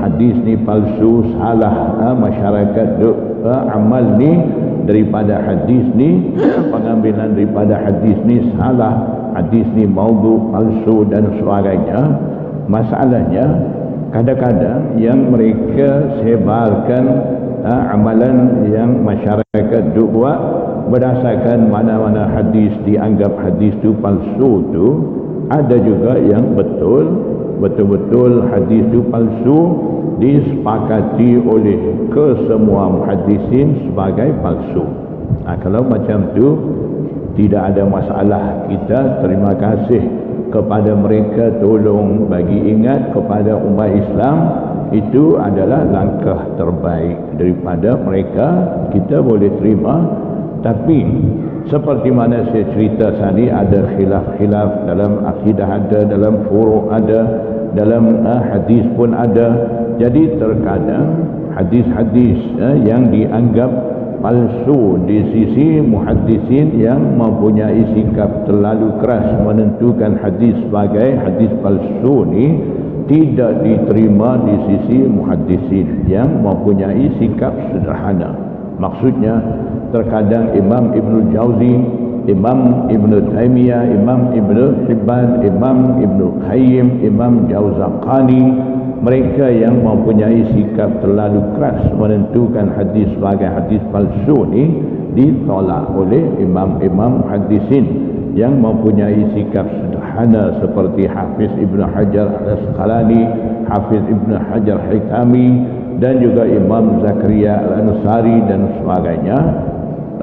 hadis ni palsu, salah, masyarakat duk amal ni daripada hadis ni, pengambilan daripada hadis ni salah, hadis ni maudhu', palsu dan sebagainya. Masalahnya kadang-kadang yang mereka sebarkan amalan yang masyarakat duk buat berdasarkan mana-mana hadis dianggap hadis tu palsu tu, ada juga yang betul-betul hadis tu palsu disepakati oleh kesemua muhaddisin sebagai palsu. Kalau macam tu tidak ada masalah. Kita terima kasih kepada mereka, tolong bagi ingat kepada umat Islam, itu adalah langkah terbaik daripada mereka, kita boleh terima. Tapi seperti mana saya cerita tadi, ada khilaf-khilaf dalam akidah, ada dalam furu', ada dalam hadis pun ada. Jadi terkadang hadis-hadis yang dianggap palsu di sisi muhaddisin yang mempunyai sikap terlalu keras menentukan hadis sebagai hadis palsu ni, tidak diterima di sisi muhaddisin yang mempunyai sikap sederhana. Maksudnya terkadang Imam Ibnul Jauzi, Imam Ibn Taymiyah, Imam Ibn Hibban, Imam Ibn Qayyim, Imam Jauzaqani, mereka yang mempunyai sikap terlalu keras menentukan hadis sebagai hadis palsu ni ditolak oleh imam-imam muhaddisin yang mempunyai sikap sederhana seperti Hafiz Ibn Hajar Al-Asqalani, Hafiz Ibn Hajar Haytami, dan juga Imam Zakaria Al-Ansari dan sebagainya.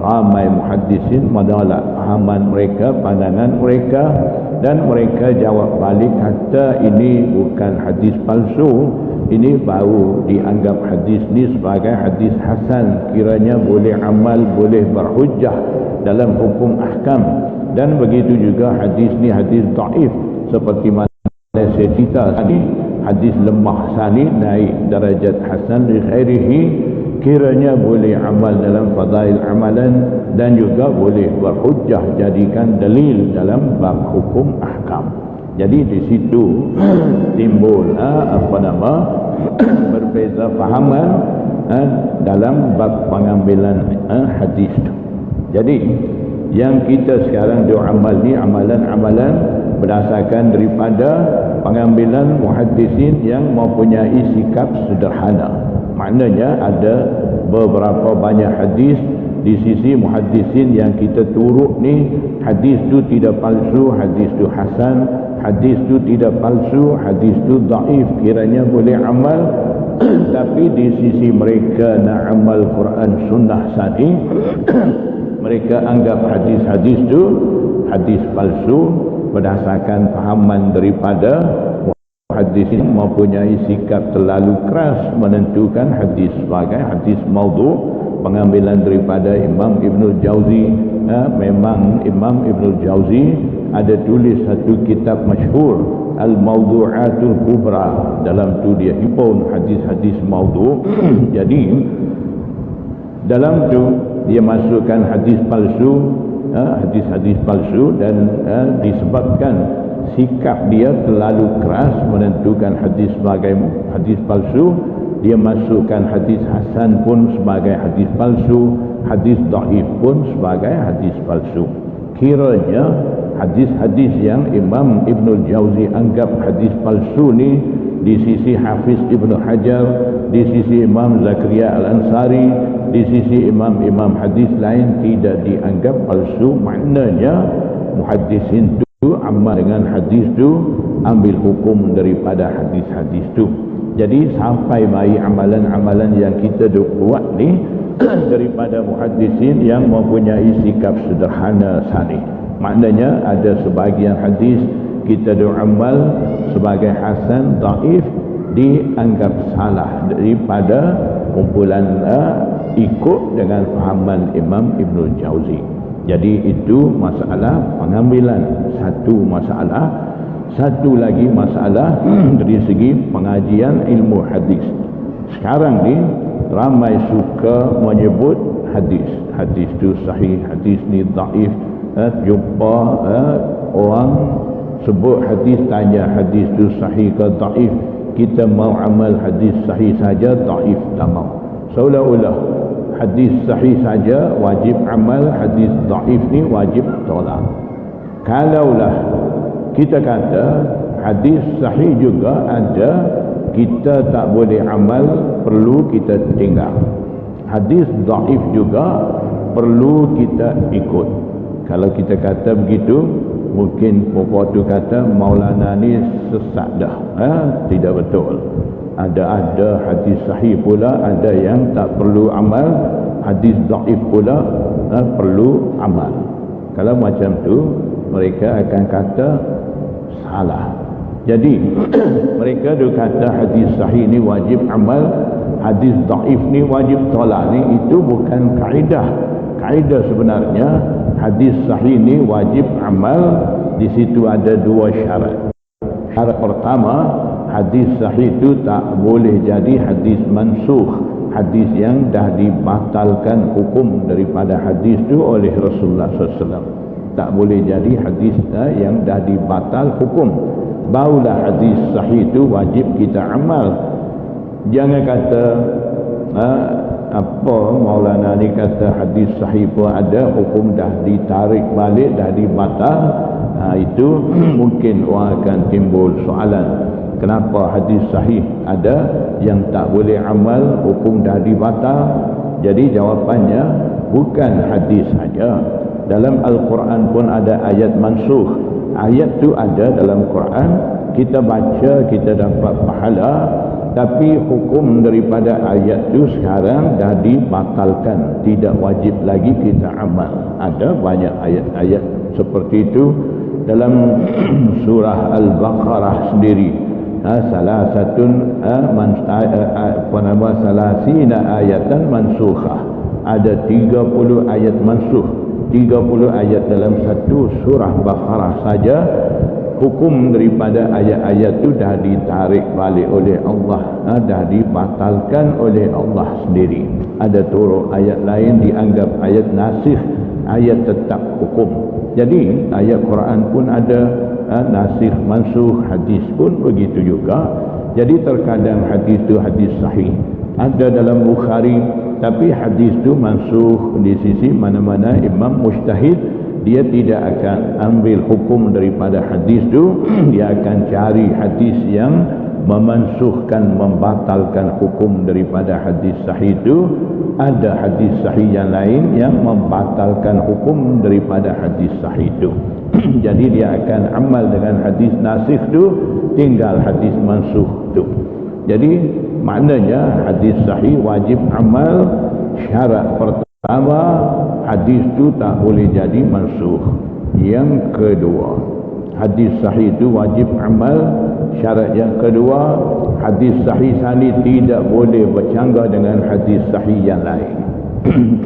Ramai muhaddisin menolak pahaman mereka, pandangan mereka, dan mereka jawab balik kata ini bukan hadis palsu, ini baru dianggap hadis ni sebagai hadis hasan, kiranya boleh amal, boleh berhujjah dalam hukum ahkam. Dan begitu juga hadis ni hadis dhaif, seperti mana saya cerita tadi, hadis lemah sani naik darajat hasan li khairihi, kiranya boleh amal dalam fadail amalan dan juga boleh berhujjah, jadikan dalil dalam bab hukum ahkam. Jadi di situ timbul berbeza fahaman dalam bab pengambilan hadis. Jadi yang kita sekarang amal ni amalan-amalan berdasarkan daripada pengambilan muhaddisin yang mempunyai sikap sederhana. Maknanya ada beberapa banyak hadis di sisi muhaddisin yang kita turut ni, hadis tu tidak palsu, hadis tu hasan, hadis tu tidak palsu, hadis tu dhaif, kiranya boleh amal. Tapi di sisi mereka nak amal Quran Sunnah tadi, mereka anggap hadis-hadis tu hadis palsu berdasarkan fahaman daripada muhaddisin mempunyai sikap terlalu keras menentukan hadis sebagai hadis maudhu'. Pengambilan daripada Imam Ibnul Jauzi, memang Imam Ibnul Jauzi ada tulis satu kitab masyhur Al-Mawdu'atul Kubra, dalam tu dia himpun hadis-hadis maudhu'. Jadi Dalam tu dia masukkan hadis palsu, hadis-hadis palsu, dan disebabkan sikap dia terlalu keras menentukan hadis sebagai hadis palsu, dia masukkan hadis hasan pun sebagai hadis palsu, hadis dhaif pun sebagai hadis palsu. Kiranya hadis-hadis yang Imam Ibnul Jauzi anggap hadis palsu ni, di sisi Hafiz Ibnu Hajar, di sisi Imam Zakaria Al-Ansari, di sisi imam-imam hadis lain tidak dianggap palsu. Maknanya muhaddisin tu amal dengan hadis tu, ambil hukum daripada hadis-hadis tu. Jadi sampai mai amalan-amalan yang kita buat ni daripada muhaddisin yang mempunyai sikap sederhana sani. Maknanya ada sebahagian hadis kita amal sebagai hasan, dhaif, dianggap salah daripada kumpulan ikut dengan fahaman Imam Ibnul Jauzi. Jadi itu masalah pengambilan, satu masalah. Satu lagi masalah dari segi pengajian ilmu hadis. Sekarang ni ramai suka menyebut hadis tu sahih, hadis ni dhaif. Jumpa orang sebut hadis, tanya hadis tu sahih ke dhaif, kita mau amal hadis sahih saja, dhaif tak mau. Seolah-olah hadis sahih saja wajib amal, hadis dhaif ni wajib tolak. Kalaulah kita kata hadis sahih juga ada, kita tak boleh amal, perlu kita tinggal. Hadis dhaif juga perlu kita ikut. Kalau kita kata begitu, mungkin pokok tu kata Maulana ni sesat dah, tidak betul. Ada hadis sahih pula, ada yang tak perlu amal, hadis dhaif pula perlu amal. Kalau macam tu, mereka akan kata salah. Jadi mereka dia kata hadis sahih ni wajib amal, hadis dhaif ni wajib tolak, ni itu bukan kaedah. Kaedah sebenarnya hadis sahih ni wajib amal. Di situ ada dua syarat. Syarat pertama, hadis sahih itu tak boleh jadi hadis mansukh, hadis yang dah dibatalkan hukum daripada hadis itu oleh Rasulullah SAW. Tak boleh jadi hadis yang dah dibatal hukum. Barulah hadis sahih itu wajib kita amal. Jangan kata apa Maulana ni kata hadis sahih pun ada, hukum dah ditarik balik, dah dibatal. Itu mungkin orang akan timbul soalan, kenapa hadis sahih ada yang tak boleh amal, hukum dah dibatal? Jadi jawapannya bukan hadis saja. Dalam Al-Quran pun ada ayat mansukh. Ayat tu ada dalam Quran, kita baca, kita dapat pahala, tapi hukum daripada ayat tu sekarang dah dibatalkan, tidak wajib lagi kita amal. Ada banyak ayat-ayat seperti itu dalam surah Al-Baqarah sendiri. Salah satu salasina ayatan mansukhah. Ada 30 ayat mansukh, 30 ayat dalam satu surah Baqarah saja. Hukum daripada ayat-ayat itu dah ditarik balik oleh Allah, dah dibatalkan oleh Allah sendiri. Ada turut ayat lain dianggap ayat nasikh, ayat tetap hukum. Jadi ayat Quran pun ada nasikh mansukh, hadis pun begitu juga. Jadi terkadang hadis itu hadis sahih ada dalam Bukhari, tapi hadis itu mansukh di sisi mana-mana imam mujtahid, dia tidak akan ambil hukum daripada hadis itu, dia akan cari hadis yang memansukhkan, membatalkan hukum daripada hadis sahih itu. Ada hadis sahih yang lain yang membatalkan hukum daripada hadis sahih itu. Jadi dia akan amal dengan hadis nasikh itu, tinggal hadis mansukh itu. Jadi maknanya hadis sahih wajib amal. Syarat pertama, hadis itu tak boleh jadi mansukh. Yang kedua, hadis sahih itu wajib amal. Syarat yang kedua, hadis sahih sani tidak boleh bercanggah dengan hadis sahih yang lain.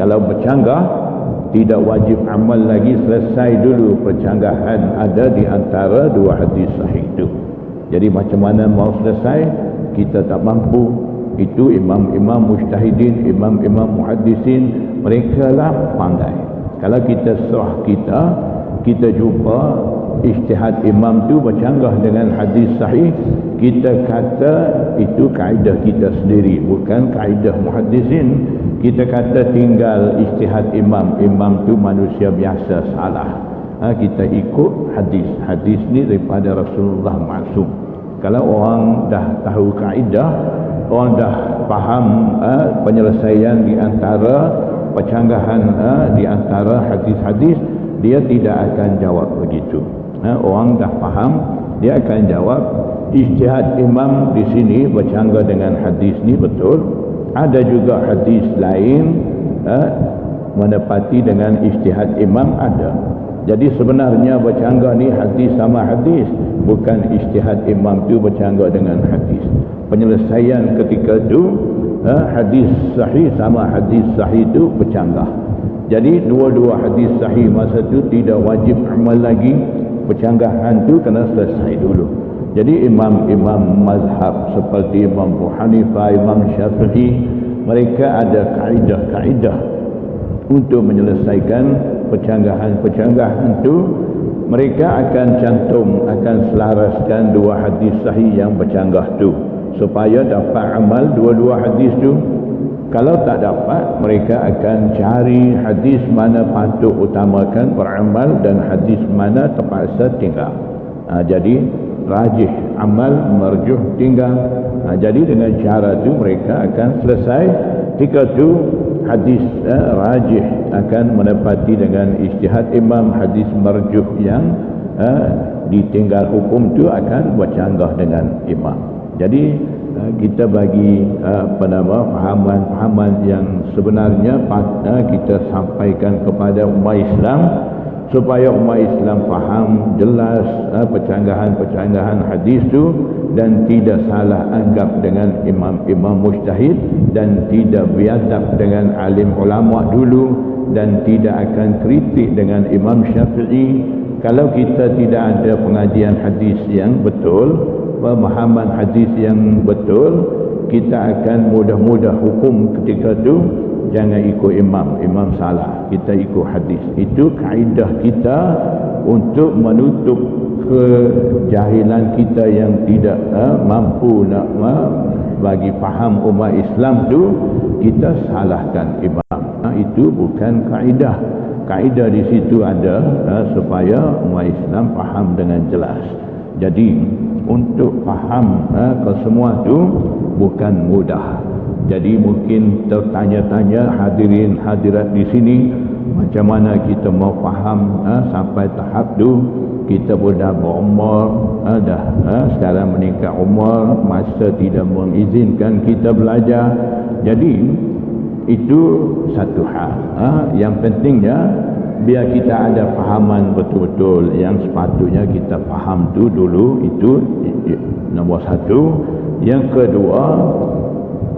Kalau bercanggah, tidak wajib amal lagi, selesai dulu percanggahan ada di antara dua hadis sahih itu. Jadi macam mana mau selesai, kita tak mampu, Itu imam-imam mujtahidin, imam-imam muhaddisin, mereka lah pandai. Kalau kita serah kita jumpa ijtihad imam tu bercanggah dengan hadis sahih, kita kata itu kaedah kita sendiri, bukan kaedah muhaddisin. Kita kata tinggal ijtihad imam tu manusia biasa, salah. Kita ikut hadis ni daripada Rasulullah maksum. Kalau orang dah tahu kaedah, orang dah faham penyelesaian di antara percanggahan di antara hadis-hadis, dia tidak akan jawab begitu. Orang dah faham, dia akan jawab ijtihad imam di sini bercanggah dengan hadis ni betul. Ada juga hadis lain menepati dengan ijtihad imam ada. Jadi sebenarnya bercanggah ni hadis sama hadis, bukan ijtihad imam tu bercanggah dengan hadis. Penyelesaian ketika tu hadis sahih sama hadis sahih tu bercanggah. Jadi dua-dua hadis sahih masa tu tidak wajib amal lagi, percanggahan tu kena selesai dulu. Jadi imam-imam mazhab seperti Imam Abu Hanifah, Imam Syafi'i, mereka ada kaedah-kaedah untuk menyelesaikan percanggahan-percanggahan itu. Mereka akan cantum, akan selaraskan dua hadis sahih yang bercanggah tu supaya dapat amal dua-dua hadis tu. Kalau tak dapat, mereka akan cari hadis mana patut utamakan beramal dan hadis mana terpaksa tinggal. Jadi rajih amal, marjuh tinggal. Jadi dengan cara tu mereka akan selesai. Ketika tu hadis rajih akan menepati dengan ijtihad imam, hadis marjuh yang ditinggal hukum tu akan bercanggah dengan imam. Jadi kita bagi fahaman-fahaman yang sebenarnya kita sampaikan kepada umat Islam supaya umat Islam faham jelas percanggahan-percanggahan hadis tu dan tidak salah anggap dengan imam-imam mujtahid dan tidak biadab dengan alim ulama dulu dan tidak akan kritik dengan Imam Syafi'i. Kalau kita tidak ada pengajian hadis yang betul, pemahaman hadis yang betul, kita akan mudah-mudah hukum ketika tu. Jangan ikut imam salah, kita ikut hadis. Itu kaedah kita untuk menutup kejahilan kita yang tidak mampu nak bagi faham umat Islam tu, kita salahkan imam. Itu bukan kaedah. Kaedah di situ ada supaya umat Islam faham dengan jelas. Jadi untuk faham kesemua tu bukan mudah. Jadi mungkin tertanya-tanya hadirin hadirat di sini, macam mana kita mau faham sampai tahap tu. Kita pun dah berumur, sekarang meningkat umur, masa tidak mengizinkan kita belajar. Jadi itu satu hal. Yang pentingnya biar kita ada fahaman betul-betul yang sepatutnya kita faham tu dulu. Itu nombor satu. Yang kedua,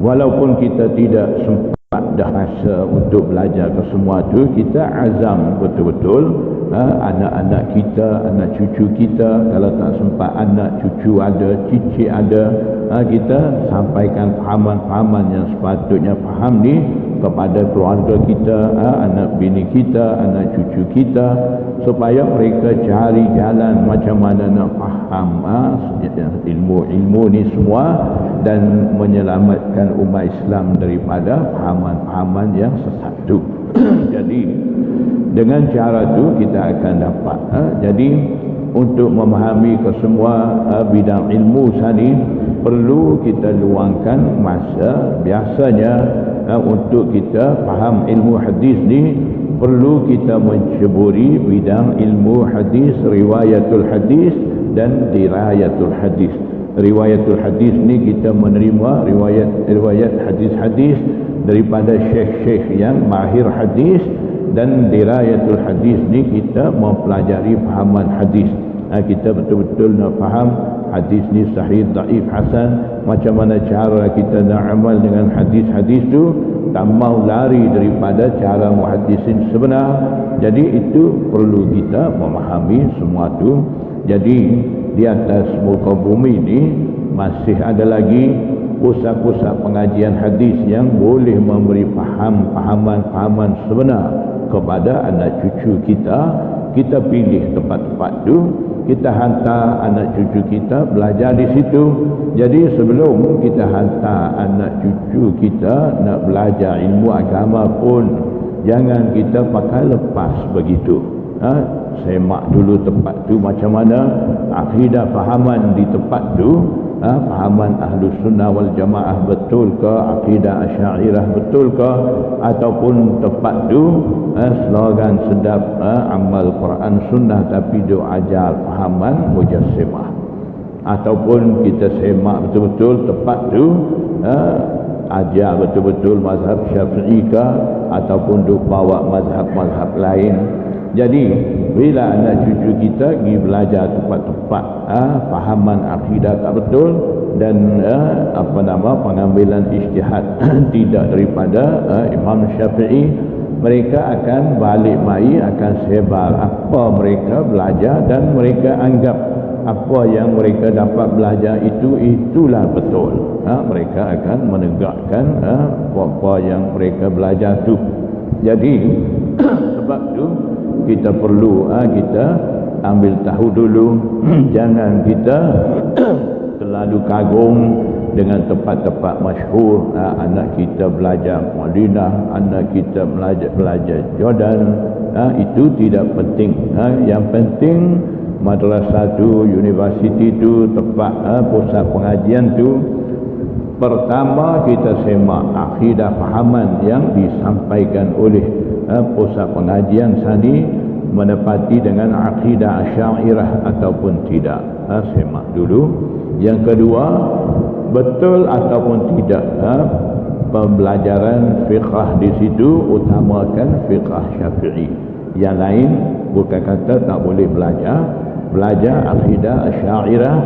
walaupun kita tidak sempat dah masa untuk belajar ke semua tu, kita azam betul-betul. Anak-anak kita, anak cucu kita, kalau tak sempat anak cucu ada, cicit ada, kita sampaikan fahaman-fahaman yang sepatutnya faham ni kepada keluarga kita, anak bini kita, anak cucu kita, supaya mereka cari jalan macam mana nak faham ilmu-ilmu ni semua dan menyelamatkan umat Islam daripada fahaman-fahaman yang sesat tu. Jadi dengan cara tu kita akan dapat. Jadi untuk memahami kesemua bidang ilmu tadi, perlu kita luangkan masa. Biasanya untuk kita faham ilmu hadis ni, perlu kita menceburi bidang ilmu hadis, riwayatul hadis dan dirayatul hadis. Riwayatul hadis ni kita menerima riwayat hadis-hadis daripada syekh-syekh yang mahir hadis, dan dirayatul hadis ni kita mempelajari fahaman hadis. Kita betul-betul nak faham hadis ni sahih, dhaif, hasan, macam mana cara kita nak amal dengan hadis-hadis tu, tak mau lari daripada cara muhaddisin sebenar. Jadi itu perlu kita memahami semua tu. Jadi di atas muka bumi ni masih ada lagi pusat-pusat pengajian hadis yang boleh memberi fahaman sebenar kepada anak cucu kita. Kita pilih tempat-tempat tu, kita hantar anak cucu kita belajar di situ. Jadi sebelum kita hantar anak cucu kita nak belajar ilmu agama pun, jangan kita pakai lepas begitu. Semak dulu tempat tu macam mana, akidah fahaman di tempat tu, fahaman Ahlus Sunnah wal Jamaah betul ke, akidah Asy'ariyah betul ke, ataupun tempat tu slogan sedap amal Quran Sunnah tapi dia ajar fahaman Mujassimah, ataupun kita semak betul-betul tempat tu ajar betul-betul mazhab Syafi'i ke, ataupun dia bawa mazhab-mazhab lain. Jadi bila anak cucu kita pergi belajar tempat-tempat fahaman akidah tak betul dan pengambilan ijtihad tidak daripada Imam Syafi'i, mereka akan balik mai akan sebar apa mereka belajar dan mereka anggap apa yang mereka dapat belajar itulah betul. Mereka akan menegakkan apa yang mereka belajar tu. Jadi sebab tu kita perlu kita ambil tahu dulu. Jangan kita terlalu kagum dengan tempat-tempat masyhur. Anak kita belajar Madinah, anak kita belajar Jordan, itu tidak penting. Yang penting madrasah tu, universiti tu, tempat pusat pengajian tu, pertama kita semak akidah fahaman yang disampaikan oleh pusat pengajian tadi menepati dengan akidah Asy'ariyah ataupun tidak. Semak dulu. Yang kedua, betul ataupun tidak pembelajaran fiqh di situ utamakan fiqh Syafi'i. Yang lain bukan kata tak boleh belajar akidah Asy'ariyah,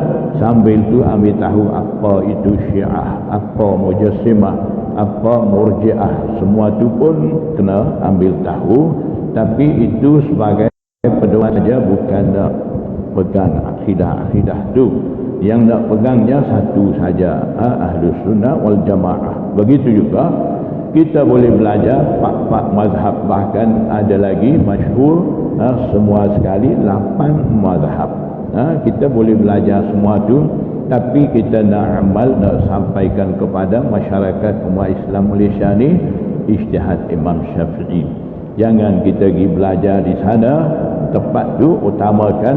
sambil tu ambil tahu apa itu Syiah, apa Mujassimah, apa Murji'ah, semua tu pun kena ambil tahu. Tapi itu sebagai pedoman saja, bukan nak pegang akidah tu. Yang nak pegangnya satu saja, Ahlus Sunnah wal Jamaah. Begitu juga kita boleh belajar pak mazhab, bahkan ada lagi masyhur semua sekali 8 mazhab. Kita boleh belajar semua tu, tapi kita nak amal, nak sampaikan kepada masyarakat umat Islam Malaysia ni ijtihad Imam Syafi'i. Jangan kita pergi belajar di sana, tempat tu utamakan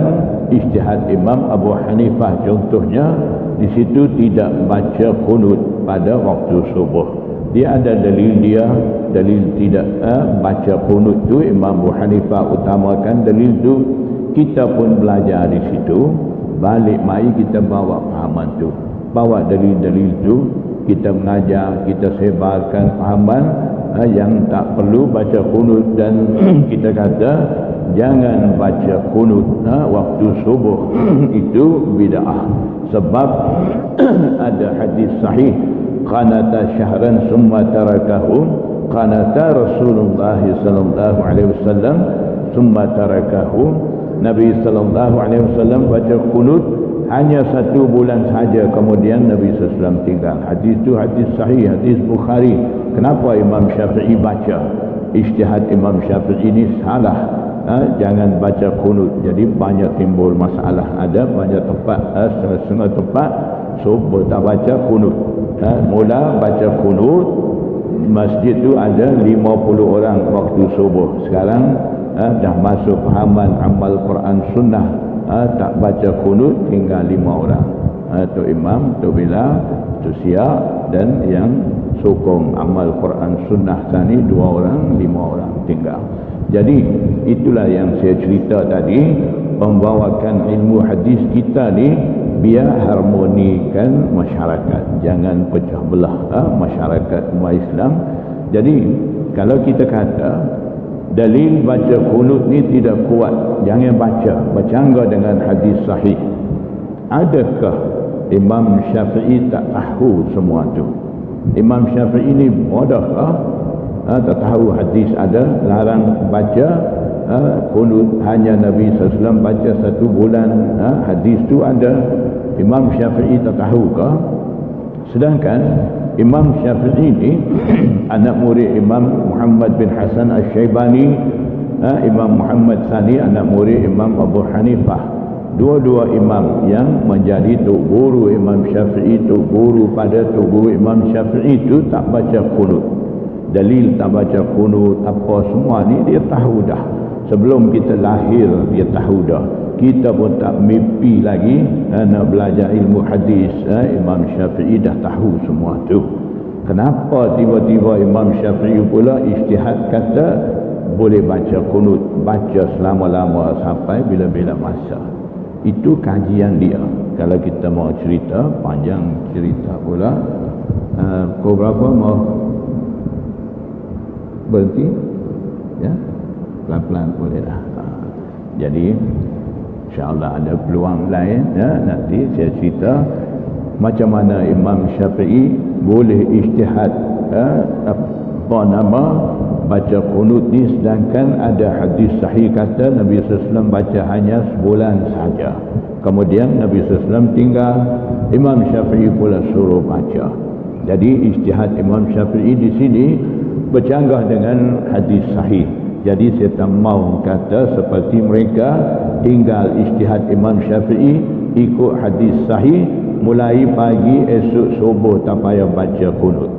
ijtihad Imam Abu Hanifah contohnya. Di situ tidak baca qunut pada waktu subuh. Dia ada dalil tidak baca qunut tu. Imam Abu Hanifah utamakan dalil tu. Kita pun belajar di situ, balik mai kita bawa fahaman tu, bawa dalil-dalil tu, kita mengajar, kita sebarkan fahaman yang tak perlu baca qunut. Dan kita kata jangan baca qunut waktu subuh itu bid'ah. Sebab ada hadis sahih, qanata syahran summa tarakahu, qanata Rasulullah sallallahu alaihi wasallam summa tarakahu. Nabi sallallahu alaihi wasallam baca qunut hanya 1 bulan saja, kemudian Nabi sallallahu alaihi wasallam tinggal. Hadis itu hadis sahih, hadis Bukhari. Kenapa Imam Syafi'i baca? Ijtihad Imam Syafi'i ini salah. Jangan baca qunut. Jadi banyak timbul masalah. Ada banyak tempat, setengah tempat subuh tak baca qunut. Mula baca qunut, masjid tu ada 50 orang waktu subuh. Sekarang dah masuk fahaman amal Quran Sunnah, tak baca qunut, tinggal 5 orang. Tok Imam, Tok Bilal, Tok Siap, dan yang sokong amal Quran Sunnah tadi 2 orang, 5 orang tinggal. Jadi itulah yang saya cerita tadi, membawakan ilmu hadis kita ni biar harmonikan masyarakat, jangan pecah belah masyarakat umat Islam. Jadi kalau kita kata dalil baca qunut ni tidak kuat, jangan baca, bercanggah dengan hadis sahih. Adakah Imam Syafi'i tak tahu semua tu? Imam Syafi'i ni bodoh tak tahu hadis ada larang baca qunut, hanya Nabi SAW baca 1 bulan. Hadis tu ada, Imam Syafi'i tak tahu ke? Sedangkan Imam Syafi'i ini anak murid Imam Muhammad bin Hasan Asy-Syaibani, Imam Muhammad Sani anak murid Imam Abu Hanifah. Dua-dua imam yang menjadi tok guru Imam Syafi'i, tok guru pada tok guru Imam Syafi'i itu tak baca qunut. Dalil tak baca qunut apa semua ni dia tahu dah. Sebelum kita lahir dia tahu dah. Kita pun tak mimpi lagi nak belajar ilmu hadis. Imam Syafi'i dah tahu semua tu. Kenapa tiba-tiba Imam Syafi'i pula ijtihad kata boleh baca qunut, baca selama-lama sampai bila-bila masa. Itu kajian dia. Kalau kita mau cerita, panjang cerita pula. Pukul berapa mau berhenti? Ya, pelan-pelan boleh dah. Jadi insyaAllah ada peluang lain ya, nanti saya cerita macam mana Imam Syafi'i boleh ijtihad apa nama baca qunut ni, sedangkan ada hadis sahih kata Nabi SAW baca hanya sebulan saja. Kemudian Nabi SAW tinggal, Imam Syafi'i pula suruh baca. Jadi ijtihad Imam Syafi'i di sini bercanggah dengan hadis sahih. Jadi saya tak mau kata seperti mereka tinggal ijtihad Imam Syafi'i ikut hadis sahih, mulai pagi esok subuh tak payah baca qunut.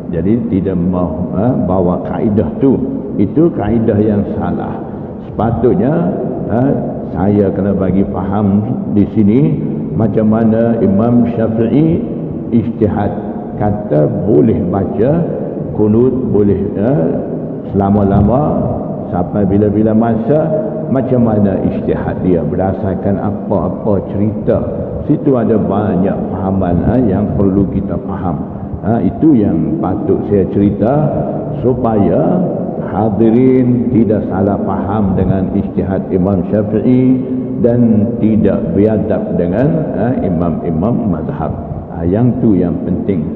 Jadi tidak mau bawa kaedah tu. Itu kaedah yang salah. Sepatutnya saya kena bagi faham di sini macam mana Imam Syafi'i ijtihad kata boleh baca qunut, boleh selama-lama sampai bila-bila masa. Macam mana ijtihad dia berdasarkan apa-apa cerita. Situ ada banyak fahaman yang perlu kita faham. Itu yang patut saya cerita supaya hadirin tidak salah faham dengan ijtihad Imam Syafi'i dan tidak biadab dengan imam-imam mazhab. Yang tu yang penting.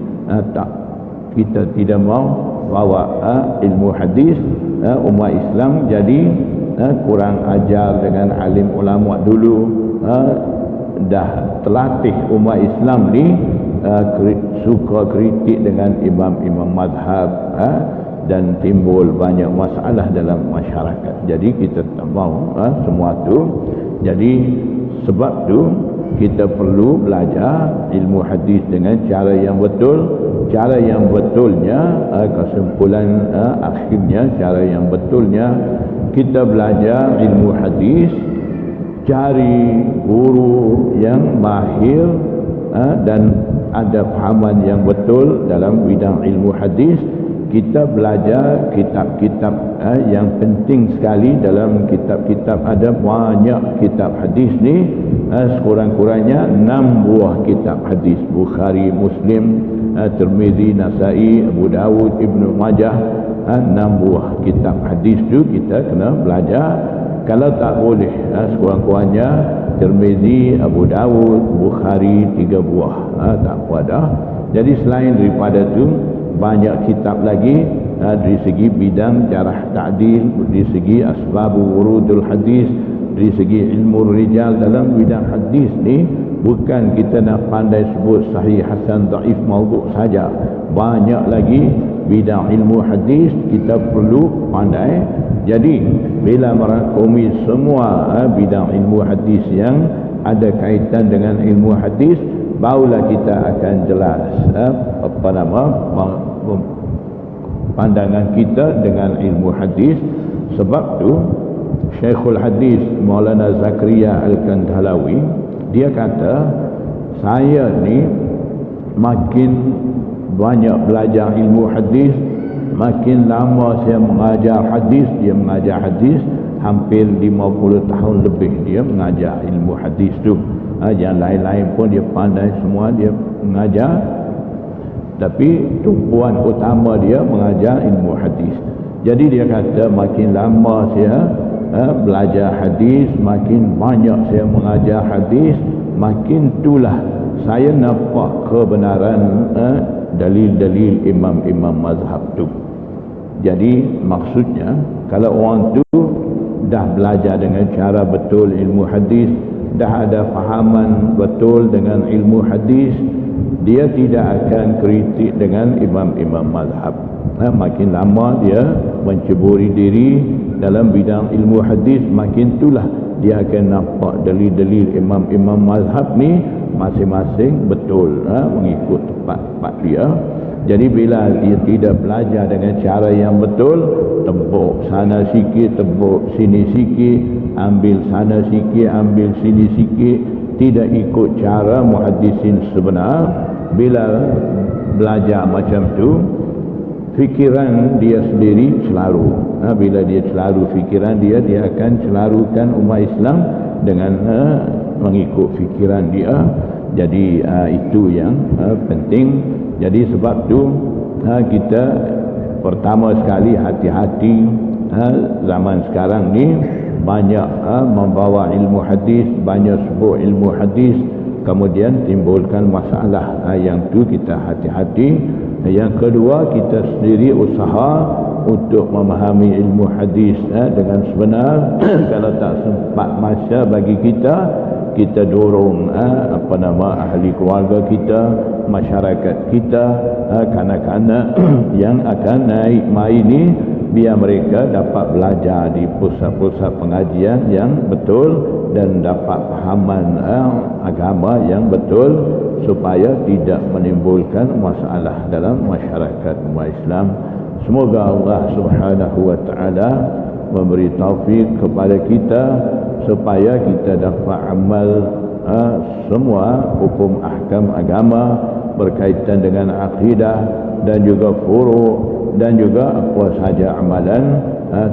Kita tidak mau bawa ilmu hadis umat Islam jadi kurang ajar dengan alim ulama dulu. Dah terlatih umat Islam ni suka kritik dengan imam-imam mazhab dan timbul banyak masalah dalam masyarakat. Jadi kita tak mahu semua tu. Jadi sebab tu kita perlu belajar ilmu hadis dengan cara yang betul. Cara yang betulnya, kesimpulan akhirnya, cara yang betulnya kita belajar ilmu hadis, cari guru yang mahir dan ada fahaman yang betul dalam bidang ilmu hadis. Kita belajar kitab-kitab yang penting sekali dalam kitab-kitab. Ada banyak kitab hadis ni, sekurang-kurangnya 6 buah kitab hadis. Bukhari, Muslim, Tirmizi, Nasai, Abu Dawud, Ibnu Majah. 6 buah kitab hadis tu kita kena belajar. Kalau tak boleh, sekurang-kurangnya Tirmizi, Abu Dawud, Bukhari 3 buah. Tak apa dah. Jadi selain daripada tu banyak kitab lagi dari segi bidang jarah ta'dil, dari segi asbab wurudul hadis, dari segi ilmu rijal dalam bidang hadis ni. Bukan kita nak pandai sebut sahih, hasan, dhaif, maudhu' saja. Banyak lagi bidang ilmu hadis kita perlu pandai. Jadi bila merangkumi semua bidang ilmu hadis yang ada kaitan dengan ilmu hadis, barulah kita akan jelas pandangan kita dengan ilmu hadis. Sebab tu Syekhul Hadis Maulana Zakaria Al-Kandhalawi dia kata, saya ni makin banyak belajar ilmu hadis, makin lama saya mengajar hadis. Dia mengajar hadis hampir 50 tahun lebih dia mengajar ilmu hadis tu. Yang lain-lain pun dia pandai semua, dia mengajar, tapi tumpuan utama dia mengajar ilmu hadis. Jadi dia kata makin lama saya belajar hadis, makin banyak saya mengajar hadis, makin itulah saya nampak kebenaran dalil-dalil imam-imam mazhab tu. Jadi maksudnya kalau orang tu dah belajar dengan cara betul ilmu hadis, dah ada fahaman betul dengan ilmu hadis, dia tidak akan kritik dengan imam-imam mazhab. Makin lama dia menceburi diri dalam bidang ilmu hadis, makin itulah dia akan nampak dalil-dalil imam-imam mazhab ni masing-masing betul, mengikut tempat dia. Jadi bila dia tidak belajar dengan cara yang betul, tebuk sana sikit, tebuk sini sikit, ambil sana sikit, ambil sini sikit, tidak ikut cara muhaddisin sebenar. Bila belajar macam tu, fikiran dia sendiri celaru. Bila dia celaru fikiran dia, dia akan celarukan umat Islam dengan mengikut fikiran dia. Jadi itu yang penting. Jadi sebab tu kita pertama sekali hati-hati. Zaman sekarang ni banyak membawa ilmu hadis, banyak sebut ilmu hadis, kemudian timbulkan masalah. Yang tu kita hati-hati. Yang kedua, kita sendiri usaha untuk memahami ilmu hadis dengan sebenar. Kalau tak sempat masa bagi kita dorong ahli keluarga kita, masyarakat kita, kanak-kanak yang akan naik mai ni, biar mereka dapat belajar di pusat-pusat pengajian yang betul dan dapat pahaman agama yang betul, supaya tidak menimbulkan masalah dalam masyarakat umat Islam. Semoga Allah Subhanahu wa taala memberi taufik kepada kita supaya kita dapat amal semua hukum ahkam agama berkaitan dengan akidah dan juga furu' dan juga apa sahaja amalan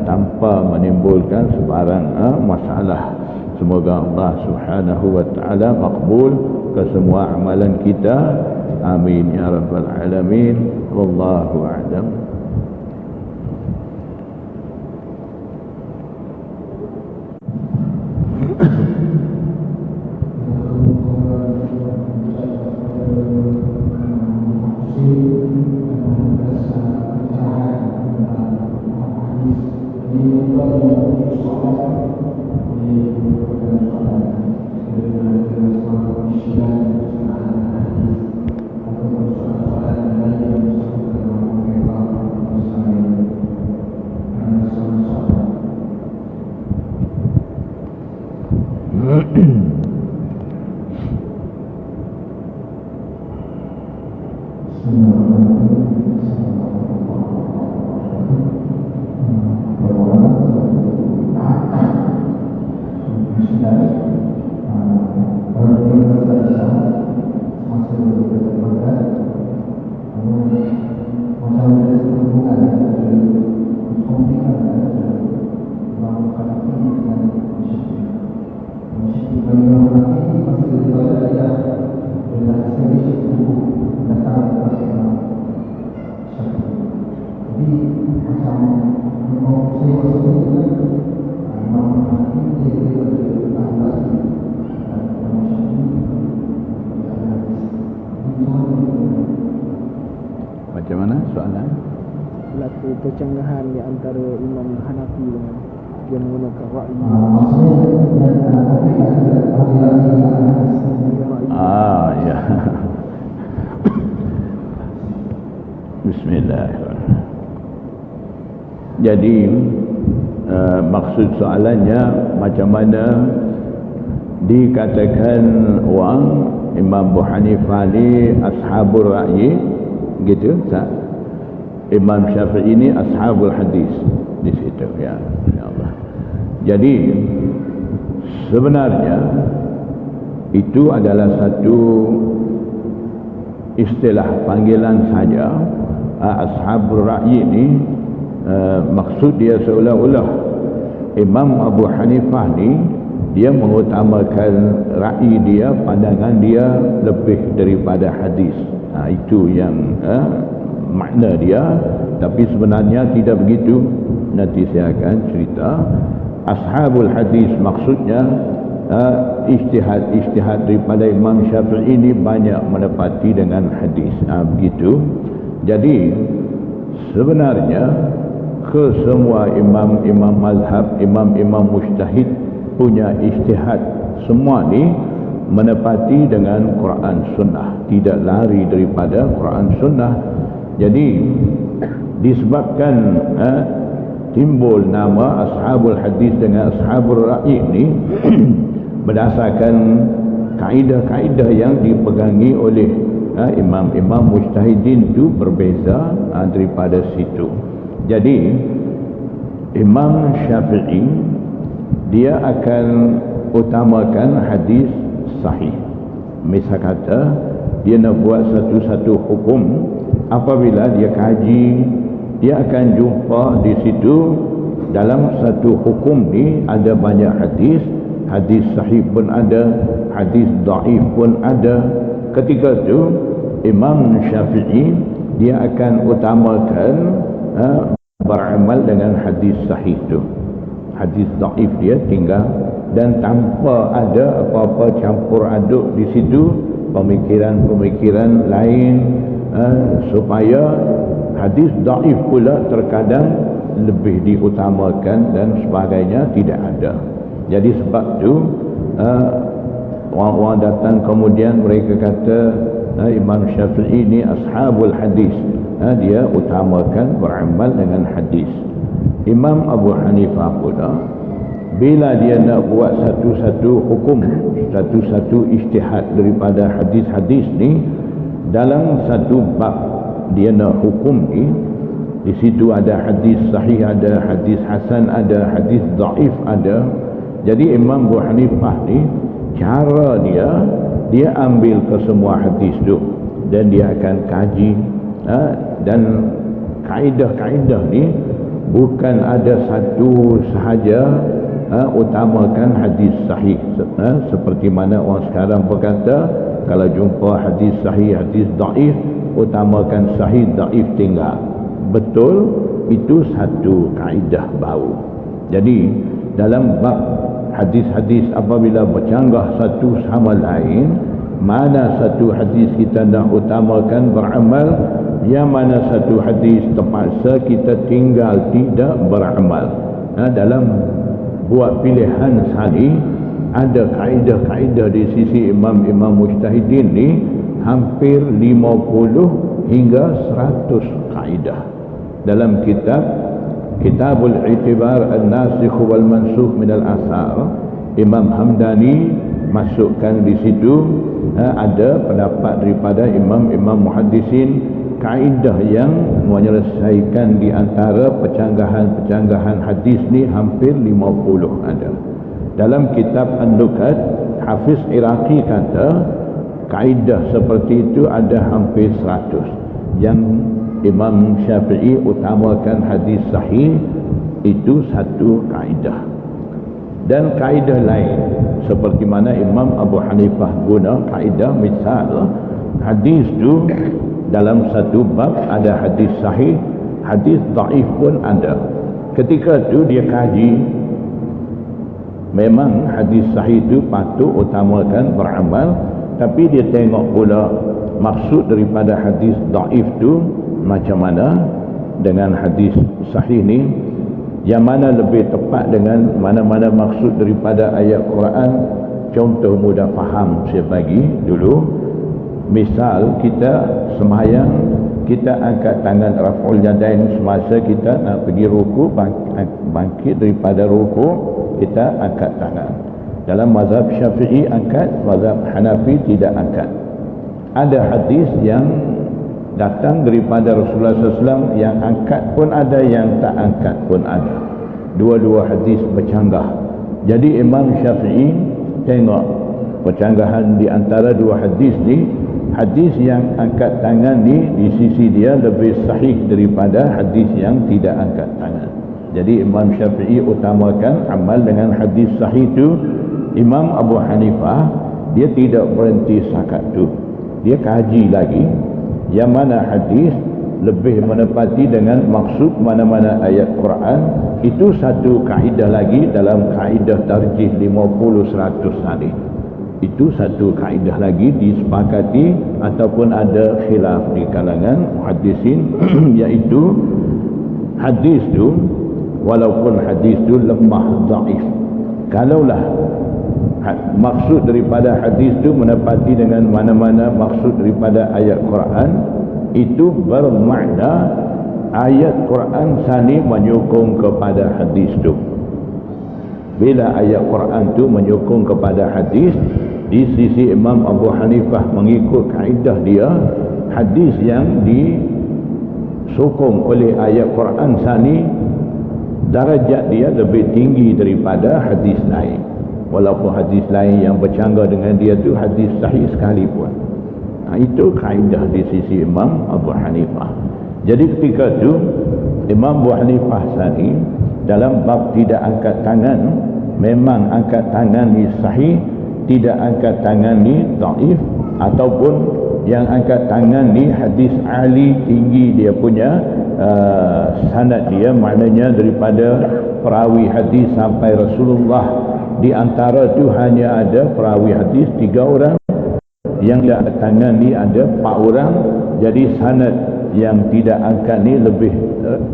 tanpa menimbulkan sebarang masalah. Semoga Allah Subhanahu wa taala makbul ke semua amalan kita. Amin ya rabbal alamin. Wallahu a'lam. Macam mana soalan? Berlaku percanggahan di antara Imam Hanafi dengan dia menggunakan ra'yi. Ya. Bismillahirrahmanirrahim. Jadi maksud soalannya macam mana dikatakan orang Imam Abu Hanifah ni ashabul ra'yi, gitu tak? Imam Syafi'i ini ashabul hadis di situ, ya Allah. Jadi sebenarnya itu adalah satu istilah panggilan saja. Ashabul ra'yi ini maksud dia seolah-olah Imam Abu Hanifah ni dia mengutamakan ra'yi dia, pandangan dia lebih daripada hadis. Itu yang makna dia, tapi sebenarnya tidak begitu. Nanti saya akan cerita. Ashabul hadis maksudnya ijtihad daripada Imam Syafi'i ini banyak menepati dengan hadis, begitu. Jadi sebenarnya kesemua imam mazhab, imam mujtahid punya ijtihad semua ni menepati dengan Quran Sunnah, tidak lari daripada Quran Sunnah. Jadi disebabkan timbul nama ashabul hadis dengan ashabul ra'yi ni berdasarkan kaedah-kaedah yang dipegangi oleh imam-imam mujtahidin itu berbeza daripada situ. Jadi Imam Syafi'i dia akan utamakan hadis sahih. Misal kata dia nak buat satu-satu hukum, apabila dia kaji, dia akan jumpa di situ dalam satu hukum ni ada banyak hadis, hadis sahih pun ada, hadis dhaif pun ada. Ketika itu Imam Syafi'i dia akan utamakan beramal dengan hadis sahih itu. Hadis dhaif dia tinggal, dan tanpa ada apa-apa campur aduk di situ pemikiran-pemikiran lain, supaya hadis dhaif pula terkadang lebih diutamakan dan sebagainya tidak ada. Jadi sebab tu orang-orang datang kemudian mereka kata Imam Syafi'i ni ashabul hadis, dia utamakan beramal dengan hadis. Imam Abu Hanifah pula bila dia nak buat satu-satu hukum, satu-satu ijtihad daripada hadis-hadis ni, dalam satu bab dia nak hukum ni, di situ ada hadis sahih, ada hadis hasan, ada hadis dhaif ada. Jadi Imam Abu Hanifah ni cara dia ambil ke semua hadis tu dan dia akan kaji, dan kaedah-kaedah ni bukan ada satu sahaja utamakan hadis sahih, seperti mana orang sekarang berkata kalau jumpa hadis sahih, hadis dhaif, utamakan sahih, dhaif tinggal. Betul, itu satu kaedah baru. Jadi dalam bab hadis-hadis apabila bercanggah satu sama lain, mana satu hadis kita nak utamakan beramal, yang mana satu hadis terpaksa kita tinggal tidak beramal. Dalam buat pilihan sekali ada kaedah-kaedah di sisi imam-imam mujtahidin ni hampir 50 hingga 100 kaedah. Dalam Kitabul I'tibar An-Nasikh wal Mansukh min al-Athar, Imam Hamdani masukkan di situ ada pendapat daripada imam-imam muhaddisin, kaedah yang menyelesaikan di antara pecanggahan-pecanggahan hadis ni hampir 50 ada. Dalam kitab An-Nukat, Hafiz Iraqi kata kaedah seperti itu ada hampir 100. Yang Imam Syafi'i utamakan hadis sahih, itu satu kaedah. Dan kaedah lain seperti mana Imam Abu Hanifah guna kaedah, misal hadis tu dalam satu bab ada hadis sahih, hadis dhaif pun ada. Ketika tu dia kaji, memang hadis sahih itu patut utamakan beramal, tapi dia tengok pula maksud daripada hadis dhaif tu macam mana dengan hadis sahih ni, yang mana lebih tepat dengan mana-mana maksud daripada ayat Quran. Contoh mudah faham saya bagi dulu, misal kita sembahyang, kita angkat tangan raf'ul yadain semasa kita nak pergi ruku, bangkit daripada ruku kita angkat tangan. Dalam mazhab Syafi'i angkat, mazhab Hanafi tidak angkat. Ada hadis yang datang daripada Rasulullah SAW yang angkat pun ada, yang tak angkat pun ada. Dua-dua hadis bercanggah. Jadi Imam Syafi'i tengok percanggahan di antara dua hadis ni, hadis yang angkat tangan ni di sisi dia lebih sahih daripada hadis yang tidak angkat tangan. Jadi Imam Syafi'i utamakan amal dengan hadis sahih tu. Imam Abu Hanifah dia tidak berhenti setakat tu, dia kaji lagi yang mana hadis lebih menepati dengan maksud mana-mana ayat Quran. Itu satu kaedah lagi dalam kaedah tarjih 50-100 tadi. Itu satu kaedah lagi disepakati ataupun ada khilaf di kalangan muhaddisin iaitu hadis tu walaupun hadis tu lemah, dhaif, kalaulah Maksud daripada hadis tu menepati dengan mana-mana maksud daripada ayat Quran, itu bermakna ayat Quran sani menyokong kepada hadis tu. Bila ayat Quran tu menyokong kepada hadis, di sisi Imam Abu Hanifah mengikut kaedah dia, hadis yang disokong oleh ayat Quran sani darajat dia lebih tinggi daripada hadis lain, walaupun hadis lain yang bercanggah dengan dia tu hadis sahih sekalipun. Itu kaedah di sisi Imam Abu Hanifah. Jadi ketika tu Imam Abu Hanifah sani dalam bab tidak angkat tangan, memang angkat tangan ni sahih, tidak angkat tangan ni dhaif, ataupun yang angkat tangan ni hadis Ali, tinggi dia punya sanad dia, maknanya daripada perawi hadis sampai Rasulullah. Di antara tu hanya ada perawi hadis 3 orang, yang tidak angkat tangan ni ada 4 orang. Jadi sanad yang tidak angkat ni lebih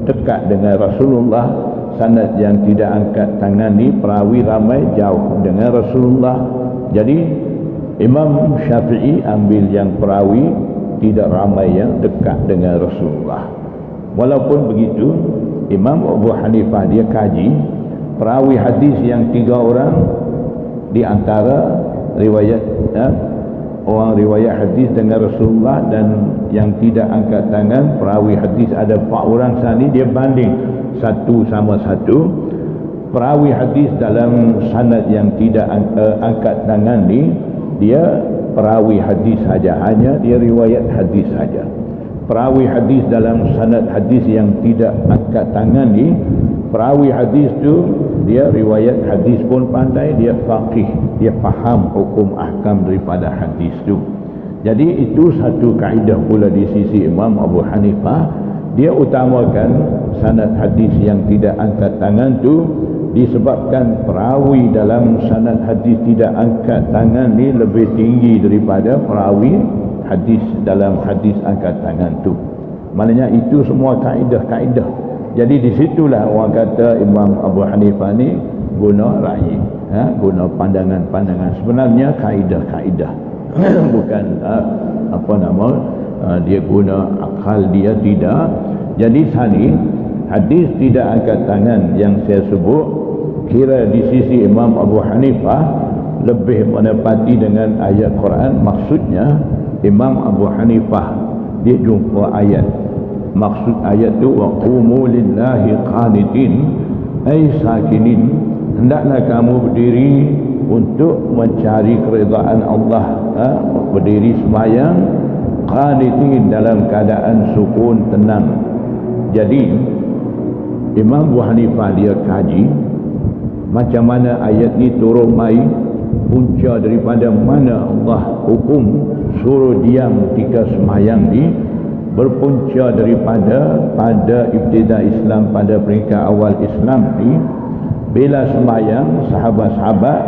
dekat dengan Rasulullah. Sanad yang tidak angkat tangan ni perawi ramai jauh dengan Rasulullah. Jadi Imam Syafi'i ambil yang perawi tidak ramai yang dekat dengan Rasulullah. Walaupun begitu, Imam Abu Hanifah dia kaji perawi hadis yang 3 orang, di antara riwayat orang riwayat hadis dengan Rasulullah, dan yang tidak angkat tangan perawi hadis ada 4 orang sani. Dia banding satu sama satu. Perawi hadis dalam sanad yang tidak angkat tangan ni, dia perawi hadis saja, hanya dia riwayat hadis saja. Perawi hadis dalam sanad hadis yang tidak angkat tangan ni, perawi hadis tu dia riwayat hadis pun pandai, dia faqih, dia faham hukum ahkam daripada hadis tu. Jadi itu satu kaedah pula di sisi Imam Abu Hanifah. Dia utamakan sanad hadis yang tidak angkat tangan tu disebabkan perawi dalam sanad hadis tidak angkat tangan ni lebih tinggi daripada perawi hadis dalam hadis angkat tangan tu. Maknanya itu semua kaedah-kaedah. Jadi di situlah orang kata Imam Abu Hanifah ni guna ra'yi, guna pandangan-pandangan. Sebenarnya kaedah-kaedah bukan dia guna akal dia, tidak. Jadi sani hadis tidak angkat tangan yang saya sebut, kira di sisi Imam Abu Hanifah lebih menepati dengan ayat Quran. Maksudnya Imam Abu Hanifah dia jumpa ayat, maksud ayat tu wa qumu lillahi qanitin ay sakinin, hendaklah kamu berdiri untuk mencari keridaan Allah, berdiri sembahyang qanitin dalam keadaan sukun, tenang. Jadi Imam Abu Hanifah dia kaji macam mana ayat ni turun mai, punca daripada mana Allah hukum suruh diam ketika sembahyang ni, berpunca daripada pada ibtida Islam, pada peringkat awal Islam ni. Bila sembahyang, sahabat-sahabat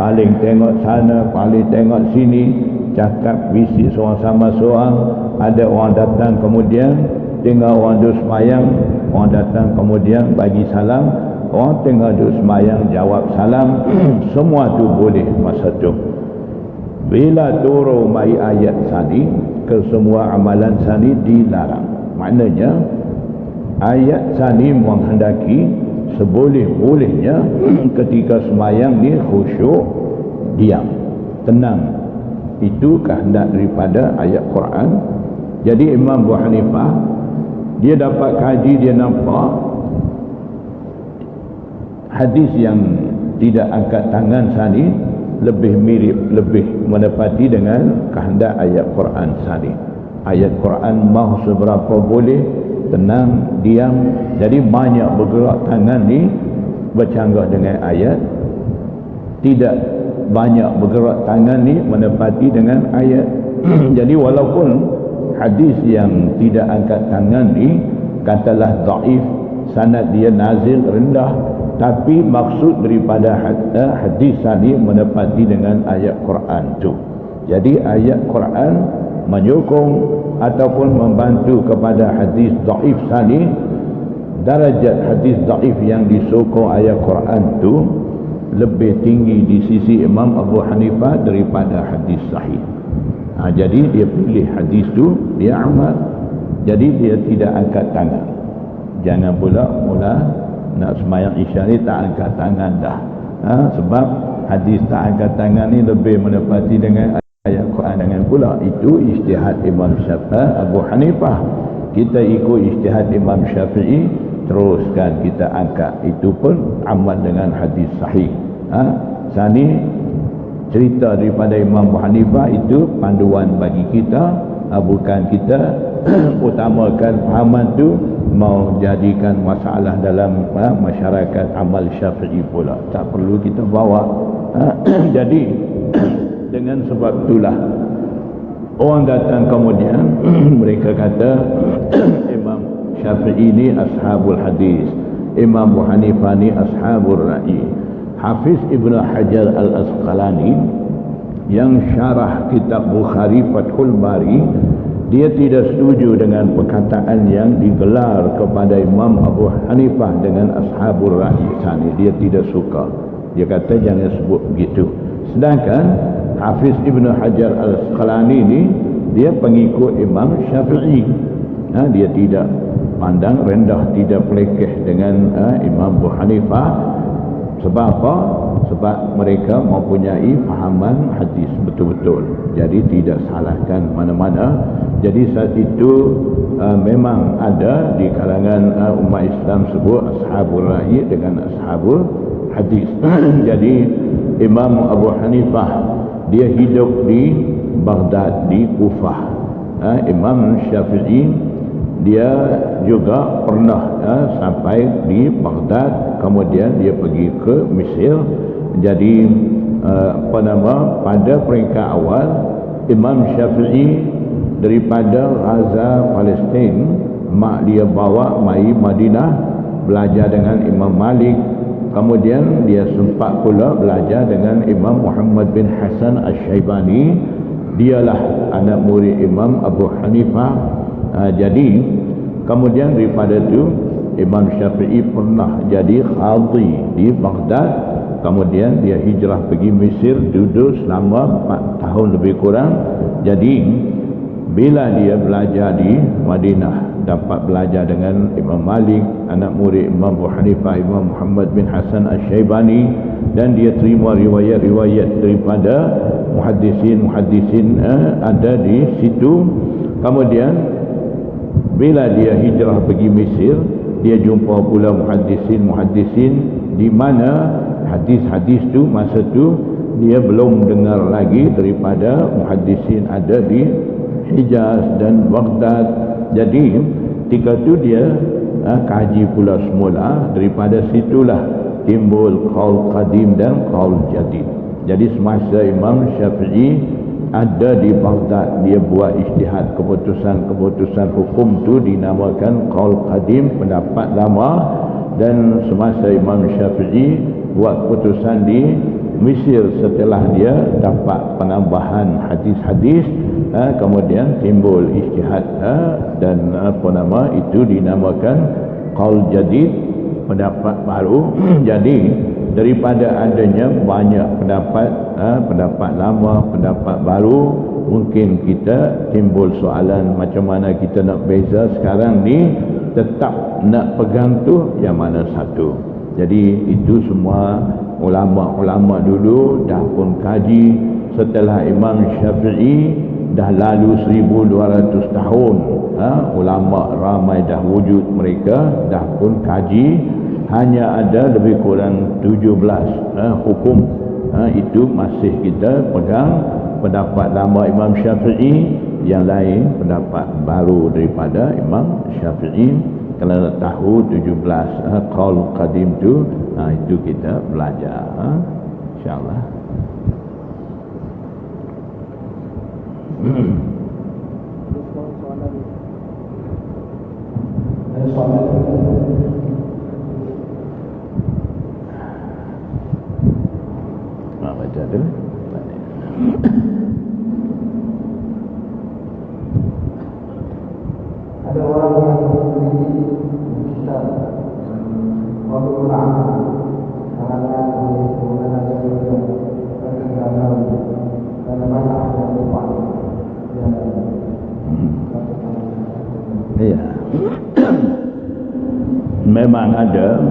paling tengok sana, paling tengok sini, cakap bisik seorang sama seorang. Ada orang datang kemudian tinggal orang duduk sembahyang, orang datang kemudian bagi salam, orang tinggal duduk sembahyang jawab salam. Semua tu boleh masa tu. Bila turun mai ayat sani, kesemua amalan sani dilarang. Maknanya ayat sani menghendaki seboleh-bolehnya ketika sembahyang ni khusyuk, diam, tenang. Itu kehendak daripada ayat Quran. Jadi Imam Abu Hanifah dia dapat kaji, dia nampak hadis yang tidak angkat tangan sani lebih mirip, lebih menepati dengan kehendak ayat Quran sani. Ayat Quran mau seberapa boleh tenang, diam. Jadi banyak bergerak tangan ni bercanggah dengan ayat, tidak banyak bergerak tangan ni menepati dengan ayat. Jadi walaupun hadis yang tidak angkat tangan ni katalah dhaif, sanad dia nazil, rendah, tapi maksud daripada hadis tadi menepati dengan ayat Quran tu. Jadi ayat Quran menyokong ataupun membantu kepada hadis dhaif tadi. Darajat hadis dhaif yang disokong ayat Quran tu lebih tinggi di sisi Imam Abu Hanifah daripada hadis sahih. Jadi dia pilih hadis tu, dia amal. Jadi dia tidak angkat tangan. Jangan pula mula nak sembahyang Isya ni tak angkat tangan dah. Sebab hadis tak angkat tangan ni lebih menepati dengan ayat Quran dengan pula. Itu ijtihad Imam Syafi'i, Abu Hanifah. Kita ikut ijtihad Imam Syafi'i, teruskan kita angkat. Itu pun amal dengan hadis sahih. Sani cerita daripada Imam Abu Hanifah itu panduan bagi kita, bukan kita utamakan fahaman tu mau jadikan masalah dalam masyarakat amal Syafi'i pula. Tak perlu kita bawa. Jadi dengan sebab itulah orang datang kemudian mereka kata Imam Syafi'i ni ashabul hadis, Imam Abu Hanifah ni ashabul ra'i. Hafiz Ibn Hajar Al-Asqalani yang syarah kitab Bukhari Fathul Bari, dia tidak setuju dengan perkataan yang digelar kepada Imam Abu Hanifah dengan ashabul ra'i sani. Dia tidak suka. Dia kata jangan sebut begitu. Sedangkan Hafiz Ibn Hajar Al-Asqalani ni dia pengikut Imam Syafi'i. Dia tidak pandang rendah, tidak pelekeh dengan Imam Abu Hanifah. Sebab apa? Sebab mereka mempunyai fahaman hadis betul-betul. Jadi tidak salahkan mana-mana. Jadi saat itu memang ada di kalangan umat Islam sebut ashabul ra'i dengan ashabul hadis. Jadi Imam Abu Hanifah dia hidup di Baghdad, di Kufah. Imam Syafi'i dia juga pernah sampai di Baghdad, kemudian dia pergi ke Mesir. Jadi pada peringkat awal Imam Syafi'i daripada Gaza, Palestin, mak dia bawa mai Madinah belajar dengan Imam Malik. Kemudian dia sempat pula belajar dengan Imam Muhammad bin Hasan Asy-Syaibani. Dialah anak murid Imam Abu Hanifah. Jadi kemudian daripada itu Imam Syafi'i pernah jadi qadhi di Baghdad. Kemudian dia hijrah pergi Mesir, duduk selama 4 tahun lebih kurang. Jadi bila dia belajar di Madinah, dapat belajar dengan Imam Malik, anak murid Imam Abu Hanifah, Imam Muhammad bin Hasan Asy-Syaibani, dan dia terima riwayat-riwayat daripada muhaddisin ada di situ. Kemudian bila dia hijrah pergi Mesir, dia jumpa pula muhaddisin di mana hadis-hadis tu masa tu dia belum dengar lagi daripada muhaddisin ada di Hijaz dan Baghdad. Jadi ketika tu dia kaji pula semula. Daripada situlah timbul qaul qadim dan qaul jadid. Jadi semasa Imam Syafi'i ada di Baghdad, dia buat ijtihad, keputusan hukum tu dinamakan qaul qadim, pendapat lama. Dan semasa Imam Syafi'i buat keputusan di Mesir, setelah dia dapat penambahan hadis-hadis, kemudian timbul ijtihad dan itu dinamakan qaul jadid, pendapat baru. Jadi daripada adanya banyak pendapat lama, pendapat baru, mungkin kita timbul soalan macam mana kita nak beza sekarang ni, tetap nak pegang tu yang mana satu. Jadi itu semua ulama-ulama dulu dah pun kaji. Setelah Imam Syafi'i dah lalu 1200 tahun, ulama ramai dah wujud, mereka dah pun kaji. Hanya ada lebih kurang 17 hukum. Itu masih kita pegang pendapat lama Imam Syafi'i, yang lain pendapat baru daripada Imam Syafi'i. Kalau nak tahu 17 qaul qadim tu, itu kita belajar, insya-Allah. Ada soalan? Baca tu. Ada orang yang memiliki kitab Qaulul Ulama, kalangan oleh Ya. Memang ada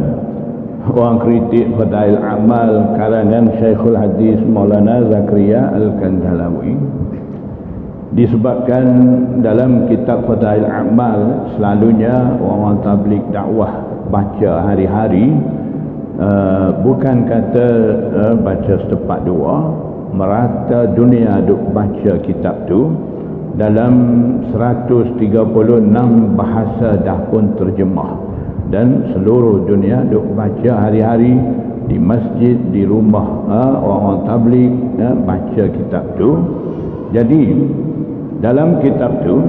orang kritik Fadail Amal karangan Syekhul Hadis Maulana Zakaria Al-Kandhalawi, disebabkan dalam kitab Fadail Amal selalunya orang tabligh dakwah baca hari-hari, bukan kata baca setepat dua, merata dunia duk baca kitab tu. Dalam 136 bahasa dah pun terjemah, dan seluruh dunia duk baca hari-hari di masjid, di rumah orang-orang tabligh baca kitab tu. Jadi dalam kitab tu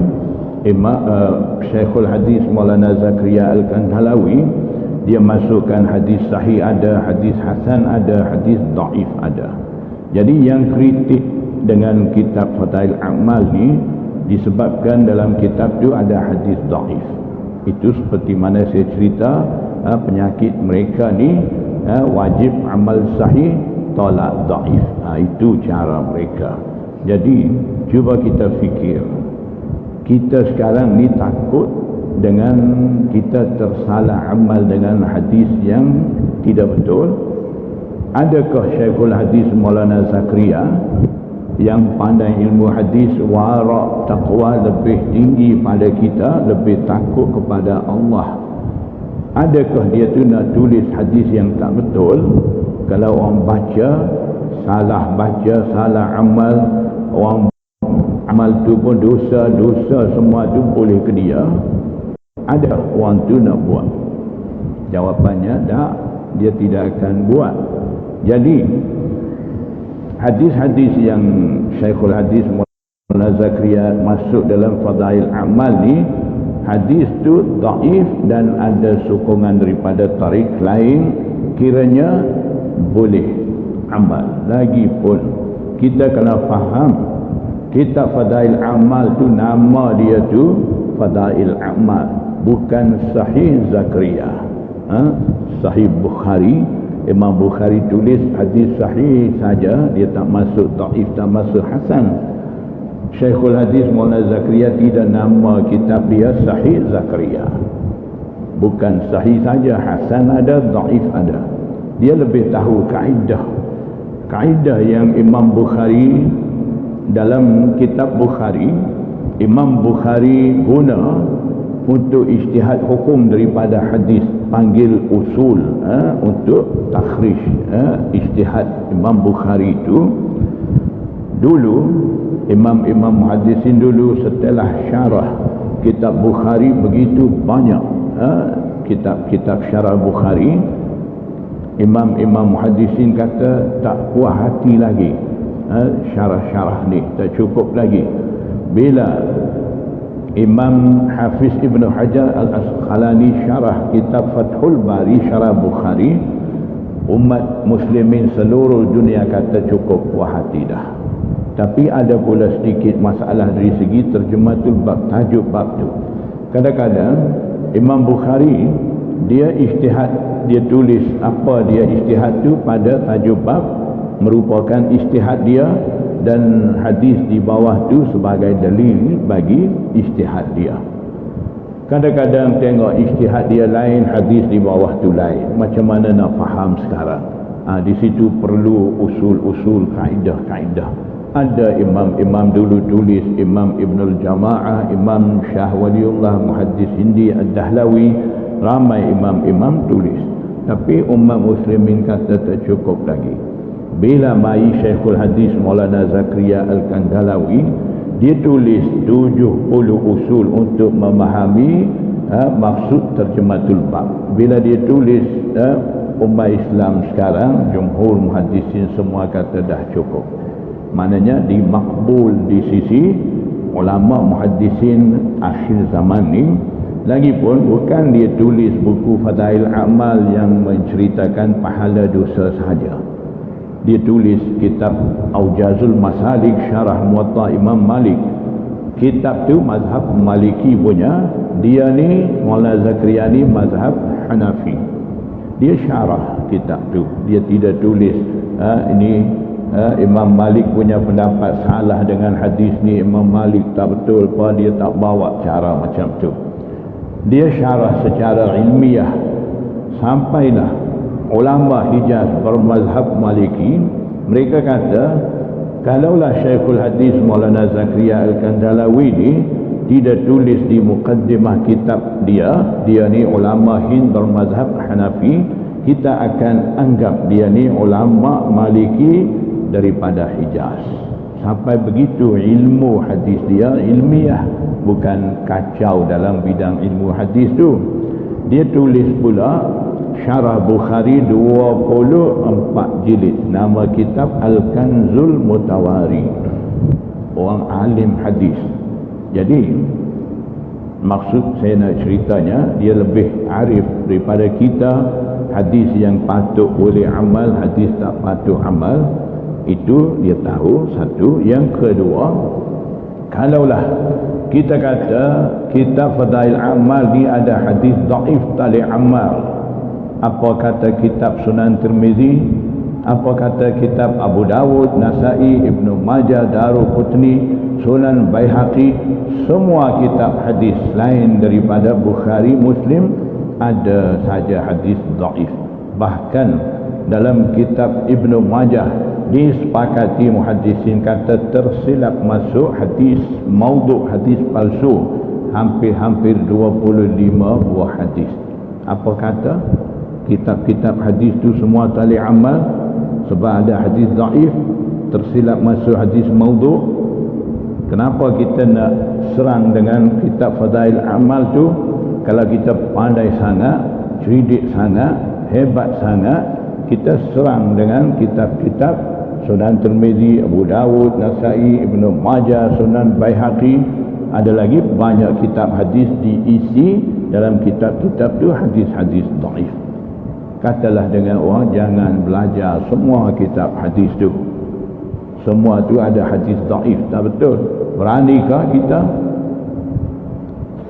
Syekhul Hadis Maulana Zakaria Al-Kandhalawi dia masukkan hadis sahih ada, hadis hasan ada, hadis dhaif ada. Jadi yang kritik dengan kitab Fadail Amal ni disebabkan dalam kitab tu ada hadis dhaif. Itu seperti mana saya cerita, penyakit mereka ni wajib amal sahih, tolak dhaif. Itu cara mereka. Jadi cuba kita fikir, kita sekarang ni takut dengan kita tersalah amal dengan hadis yang tidak betul. Adakah Syekhul Hadis Maulana Zakaria yang pandai ilmu hadis, wara' taqwa lebih tinggi pada kita, lebih takut kepada Allah, adakah dia tu nak tulis hadis yang tak betul? Kalau orang baca, salah amal, orang amal tu pun dosa semua tu boleh ke dia, ada orang tu nak buat? Jawapannya tak, dia tidak akan buat. Jadi hadis-hadis yang Syekhul Hadis Maulana Zakaria masuk dalam Fadail Amal ni, hadis tu dhaif dan ada sokongan daripada tarik lain, kiranya boleh amal. Lagipun kita kena faham, kitab Fadail Amal tu nama dia tu Fadail Amal, bukan Sahih Zakaria. Sahih Bukhari, Imam Bukhari tulis hadis sahih saja, dia tak masuk dhaif, tak masuk hasan. Syekhul Hadis Maulana Zakaria tidak nama kitab dia Sahih Zakaria, bukan sahih saja, hasan ada, dhaif ada. Dia lebih tahu kaedah yang Imam Bukhari dalam kitab Bukhari, Imam Bukhari guna untuk ijtihad hukum daripada hadis, panggil usul untuk takhrij ijtihad Imam Bukhari itu. Dulu imam-imam muhaddisin dulu setelah syarah kitab Bukhari begitu banyak kitab-kitab syarah Bukhari, imam-imam muhaddisin kata tak puas hati lagi, syarah-syarah ni tak cukup lagi. Bila Imam Hafiz Ibn Hajar Al-Asqalani syarah kitab Fathul Bari syarah Bukhari, umat muslimin seluruh dunia kata cukup puas hati dah. Tapi ada pula sedikit masalah dari segi terjematul bab, tajuk bab tu. Kadang-kadang Imam Bukhari dia ijtihad, dia tulis apa dia ijtihad tu pada tajuk bab, merupakan ijtihad dia, dan hadis di bawah tu sebagai dalil bagi ijtihad dia. Kadang-kadang tengok ijtihad dia lain, hadis di bawah tu lain. Macam mana nak faham sekarang? Di situ perlu usul-usul, kaedah-kaedah. Ada imam-imam dulu tulis, Imam Ibnul Jama'ah, Imam Syah Waliullah, Muhaddis Hindi Ad-Dahlawi, ramai imam-imam tulis. Tapi umat muslimin kata tak cukup lagi. Bila mai Syekhul Hadis Maulana Zakaria Al-Kandhalawi, dia tulis 70 usul untuk memahami maksud terjematul bab. Bila dia tulis, umat Islam sekarang, jumhur muhaddisin semua kata dah cukup. Maknanya dimakbul di sisi ulama muhaddisin akhir zaman ni. Lagipun bukan dia tulis buku Fadail Amal yang menceritakan pahala dosa sahaja. Dia tulis kitab Aujazul Masalik syarah Muwatta Imam Malik. Kitab tu mazhab Maliki punya, dia ni Maulana Zakaria ni mazhab Hanafi. Dia syarah kitab tu, dia tidak tulis ini Imam Malik punya pendapat salah dengan hadis ni, Imam Malik tak betul apa, dia tak bawa cara macam tu. Dia syarah secara ilmiah. Sampailah ulama Hijaz bermazhab Maliki, mereka kata kalaulah Syekhul Hadis Maulana Zakaria Al-Kandalawi ni tidak tulis di muqaddimah kitab dia ni ulama Hind bermazhab Hanafi, kita akan anggap dia ni ulama Maliki daripada Hijaz. Sampai begitu ilmu hadis dia ilmiah, bukan kacau dalam bidang ilmu hadis tu. Dia tulis pula Syarah Bukhari 24 jilid, nama kitab Al-Kanzul Mutawari. Orang alim hadis. Jadi maksud saya nak ceritanya, dia lebih arif daripada kita. Hadis yang patut boleh amal, hadis tak patut amal, itu dia tahu. Satu. Yang kedua, kalaulah kita kata kitab Fadail Amal ni ada hadis dhaif tali amal, apa kata kitab Sunan Tirmizi, apa kata kitab Abu Dawud, Nasai, Ibnu Majah, Daruqutni, Sunan Baihaqi, semua kitab hadis lain daripada Bukhari, Muslim ada saja hadis dhaif. Bahkan dalam kitab Ibnu Majah disepakati muhaddisin kata tersilap masuk hadis maudhu', hadis palsu, hampir-hampir 25 buah hadis. Apa kata? Kitab-kitab hadis tu semua tali amal sebab ada hadis dhaif, tersilap masuk hadis maudhu'. Kenapa kita nak serang dengan kitab Fadail Amal tu? Kalau kita pandai sangat, cerdik sangat, hebat sangat, kita serang dengan kitab-kitab Sunan Tirmizi, Abu Dawud, Nasai, Ibnu Majah, Sunan Baihaqi. Ada lagi banyak kitab hadis diisi dalam kitab-kitab tu hadis-hadis dhaif. Katalah dengan orang jangan belajar semua kitab hadis tu. Semua tu ada hadis dhaif, tak betul. Beranikah kita?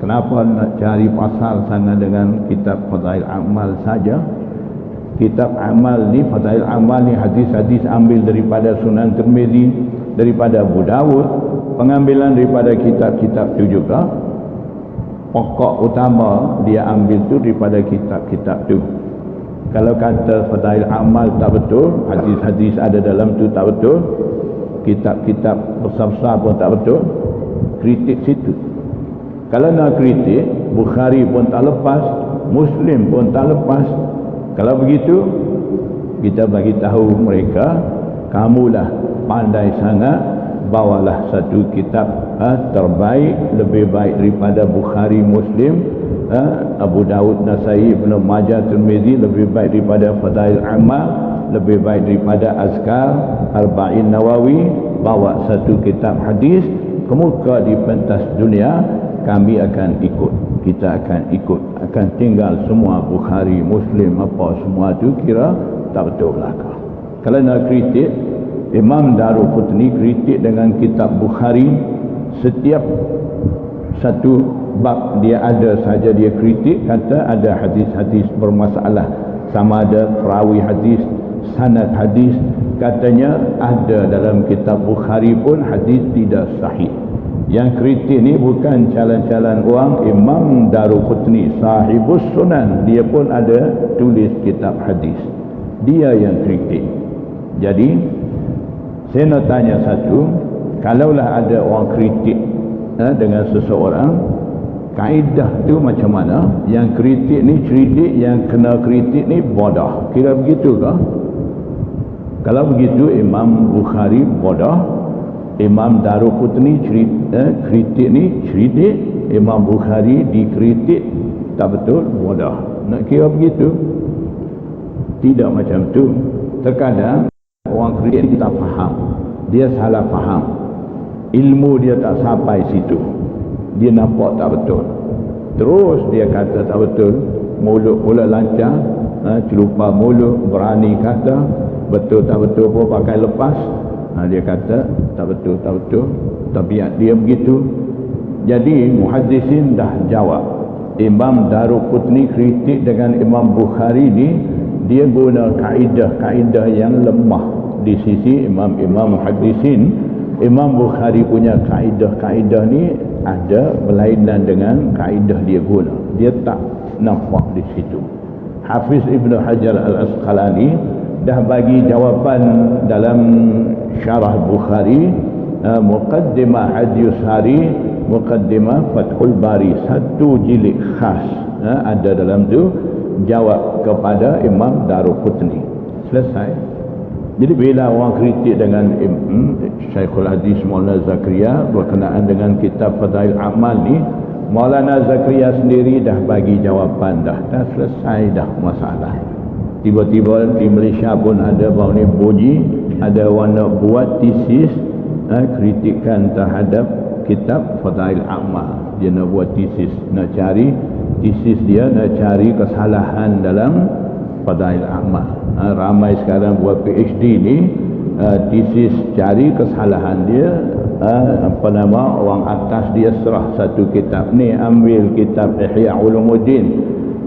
Kenapa nak cari pasal sangat dengan kitab Fadail Amal saja? Kitab amal ni, Fadail Amal ni, hadis-hadis ambil daripada Sunan Tirmizi, daripada Abu Dawud, pengambilan daripada kitab-kitab tu juga. Pokok utama dia ambil tu daripada kitab-kitab tu. Kalau kata Fadail Amal tak betul, hadis-hadis ada dalam tu tak betul, kitab-kitab besar-besar pun tak betul, kritik situ. Kalau nak kritik, Bukhari pun tak lepas, Muslim pun tak lepas. Kalau begitu, kita bagi tahu mereka, kamulah pandai sangat, bawalah satu kitab terbaik, lebih baik daripada Bukhari, Muslim, Abu Dawud, Nasai, Ibnu Majah, Tirmizi, lebih baik daripada Fadail Amal, lebih baik daripada Azkar, Arba'in Nawawi. Bawa satu kitab hadis, kemuka di pentas dunia, kami akan ikut. Kita akan ikut, akan tinggal semua Bukhari, Muslim, apa semua tu kira tak betul belakang. Kalau nak kritik, Imam Daruqutni kritik dengan kitab Bukhari, setiap satu bab dia ada saja dia kritik, kata ada hadis-hadis bermasalah, sama ada perawi hadis, sanad hadis, katanya ada dalam kitab Bukhari pun hadis tidak sahih. Yang kritik ni bukan calon-calon orang, Imam Daruqutni sahibus sunan, dia pun ada tulis kitab hadis, dia yang kritik. Jadi saya nak tanya satu, kalaulah ada orang kritik dengan seseorang, kaedah tu macam mana? Yang kritik ni cerdik, yang kena kritik ni bodoh, kira begitu ke? Kalau begitu Imam Bukhari bodoh, Imam Daruqutni kritik ni cerdik, Imam Bukhari dikritik tak betul, bodoh. Nak kira begitu? Tidak macam tu. Terkadang orang kritik tak faham, dia salah faham, ilmu dia tak sampai situ, dia nampak tak betul, terus dia kata tak betul, mulut pula lancar, celupa mulut, berani kata, betul tak betul pun pakai lepas. Dia kata tak betul, tak betul, tabiat dia begitu. Jadi muhaddisin dah jawab. Imam Daruqutni kritik dengan Imam Bukhari ni, dia guna kaedah-kaedah yang lemah di sisi imam-imam muhaddisin. Imam Bukhari punya kaedah-kaedah ni ada berlainan dengan kaedah dia guna. dia tak nampak di situ. Hafiz Ibn Hajar Al-Asqalani dah bagi jawapan dalam Syarah Bukhari, Muqaddimah Hadius Hari, Muqaddimah Fathul Bari, satu jilid khas ada dalam tu jawab kepada Imam Daruqutni. Selesai. Jadi bila orang kritik dengan Syekhul Hadis Maulana Zakaria berkenaan dengan kitab Fadail Amal ni, Maulana Zakaria sendiri dah bagi jawapan dah selesai dah masalah. Tiba-tiba di Malaysia pun ada baru ni bunyi ada orang nak buat tesis kritikan terhadap kitab Fadail Amal. Dia nak buat tesis, nak cari tesis dia, nak cari kesalahan dalam Fadail Amal. Ramai sekarang buat PhD ni tesis cari kesalahan dia, orang atas dia serah satu kitab ni, ambil kitab Ihya Ulumuddin,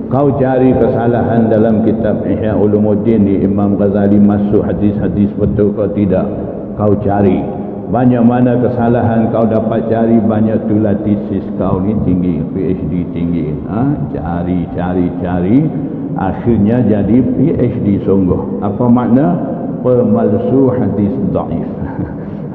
kau cari kesalahan dalam kitab Ihya Ulumuddin ni, Imam Ghazali masuk hadis-hadis betul kau tidak, kau cari banyak mana kesalahan kau dapat cari, banyak tulah tesis kau ni tinggi, PhD tinggi. Cari, akhirnya jadi PhD sungguh. Apa makna? Pemalsu hadis dhaif.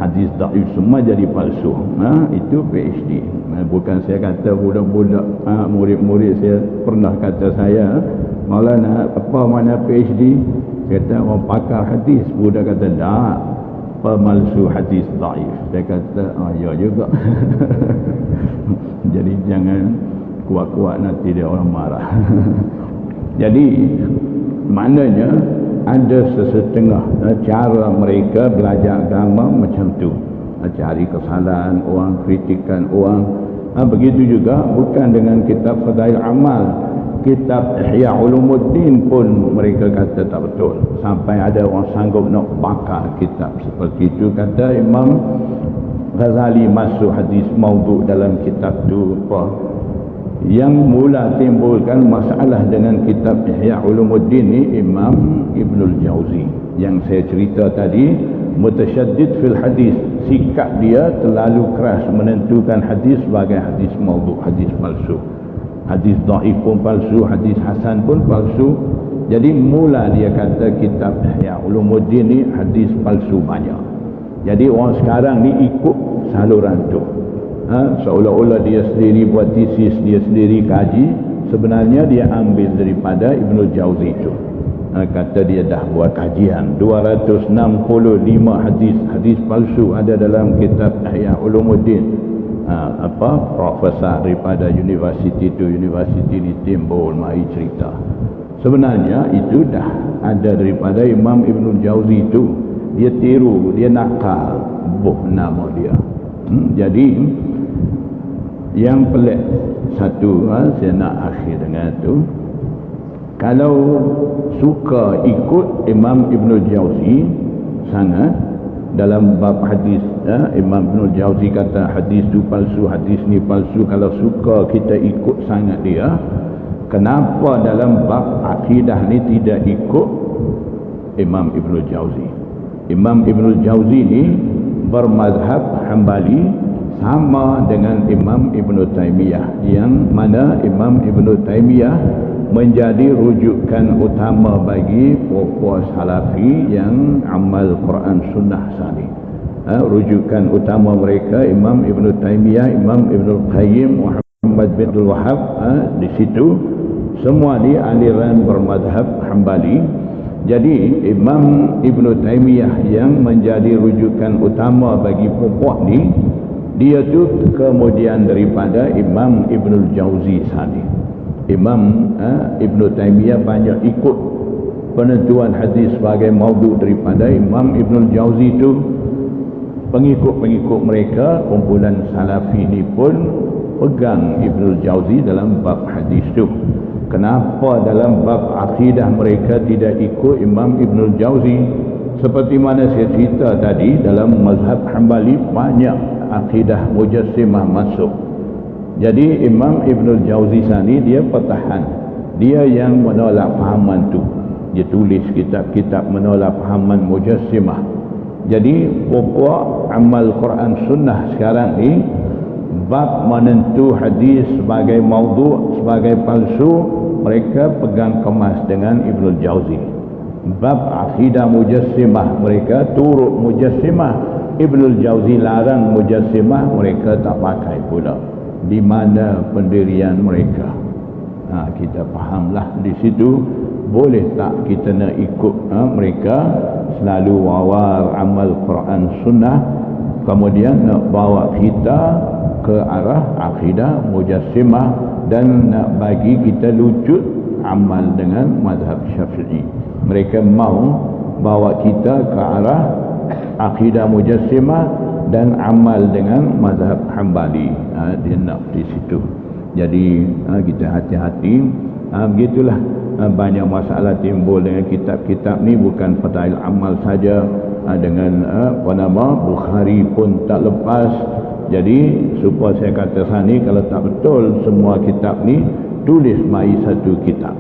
Hadis dhaif semua jadi palsu. Itu PhD. Bukan saya kata budak-budak, murid-murid saya pernah kata saya, Maulana apa makna PhD? Saya kata orang pakar hadis. Budak kata tak, pemalsu hadis dhaif. Saya kata ya juga. Jadi jangan kuat-kuat, nanti dia orang marah. Jadi maknanya ada sesetengah cara mereka belajar agama macam tu, cari kesalahan orang, kritikan orang. Begitu juga bukan dengan kitab Fadail Amal, kitab Ihya Ulumuddin pun mereka kata tak betul, sampai ada orang sanggup nak bakar kitab seperti itu. Kata Imam Ghazali masuk hadis maudhu dalam kitab tu apa. Yang mula timbulkan masalah dengan kitab Ihya Ulumuddin ni Imam Ibnul Jauzi yang saya cerita tadi, mutasyaddid fil hadis, sikap dia terlalu keras menentukan hadis sebagai hadis maudhu, hadis palsu. Hadis dhaif pun palsu, hadis hasan pun palsu. Jadi mula dia kata kitab Ihya Ulumuddin ni hadis palsu banyak. Jadi orang sekarang ni ikut saluran tu. Seolah-olah dia sendiri buat tesis, dia sendiri kaji, sebenarnya dia ambil daripada Ibnul Jauzi itu. Kata dia dah buat kajian 265 hadis palsu ada dalam kitab Ihya Ulumuddin. Profesor daripada universiti itu, universiti di Timbul mai cerita. Sebenarnya itu dah ada daripada Imam Ibnul Jauzi itu. Dia tiru, dia nakal nama dia. Jadi yang pelik satu, saya nak akhir dengan tu, kalau suka ikut Imam Ibnul Jauzi sangat dalam bab hadis, Imam Ibnul Jauzi kata hadis tu palsu, hadis ni palsu, kalau suka kita ikut sangat dia, kenapa dalam bab akidah ni tidak ikut Imam Ibnul Jauzi? Imam Ibnul Jauzi ni bermazhab Hambali, sama dengan Imam Ibn Taymiyah, yang mana Imam Ibn Taymiyah menjadi rujukan utama bagi puak-puak Salafi yang amal Quran Sunnah sani. Rujukan utama mereka Imam Ibn Taymiyah, Imam Ibn Qayyim, Muhammad bin Abdul Wahab. Di situ semua ni aliran bermazhab Hambali. Jadi Imam Ibn Taymiyah yang menjadi rujukan utama bagi puak-puak ni, dia tu kemudian daripada Imam Ibnul Jauzi sani. Imam Ibn Taymiyah banyak ikut penentuan hadis sebagai maudhu daripada Imam Ibnul Jauzi itu. Pengikut-pengikut mereka, kumpulan Salafi ni pun pegang Ibnul Jauzi dalam bab hadis tu. Kenapa dalam bab akidah mereka tidak ikut Imam Ibnul Jauzi? Seperti mana saya cerita tadi, dalam mazhab Hambali banyak akidah Mujassimah masuk. Jadi Imam Ibnul Jauzi sani dia pertahan, dia yang menolak fahaman tu. Dia tulis kitab-kitab menolak fahaman Mujassimah. Jadi pokok amal Quran Sunnah sekarang ni, bab menentu hadis sebagai maudhu, sebagai palsu, mereka pegang kemas dengan Ibnul Jauzi. Bab akidah mujassimah, mereka turut mujassimah. Ibnul Jauzi larang mujassimah, mereka tak pakai pula. Di mana pendirian mereka? Kita fahamlah di situ. Boleh tak kita nak ikut mereka selalu wawar amal Quran Sunnah, kemudian nak bawa kita ke arah akidah mujassimah dan nak bagi kita lucut amal dengan mazhab Syafi'i. Mereka mau bawa kita ke arah akidah mujassimah dan amal dengan mazhab Hambali. Dia nak di situ. Jadi kita hati-hati. Begitulah banyak masalah timbul dengan kitab-kitab ni, bukan fadail amal saja, dengan Bukhari pun tak lepas. Jadi supaya saya kata sani, kalau tak betul semua kitab ni tulis mai satu kitab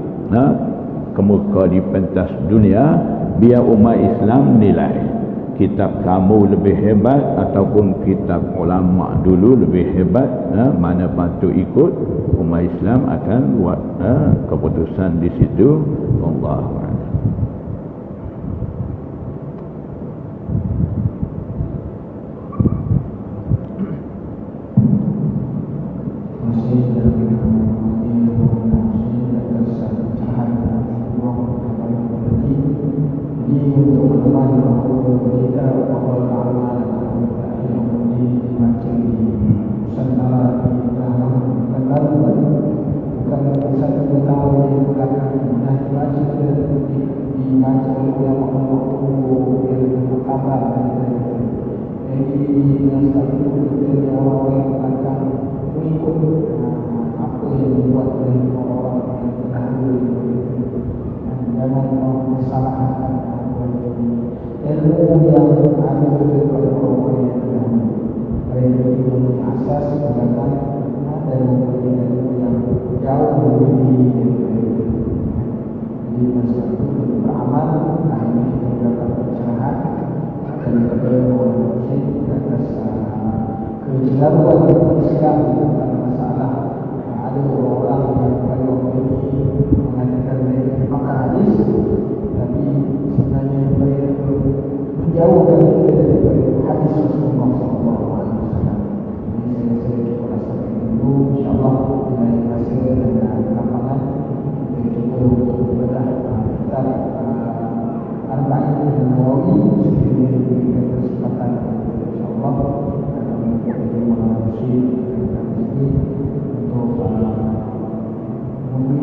kemuka di pentas dunia, biar umat Islam nilai kitab kamu lebih hebat ataupun kitab ulama dulu lebih hebat, mana patut ikut. Umat Islam akan buat keputusan di situ. Allahu a'lam.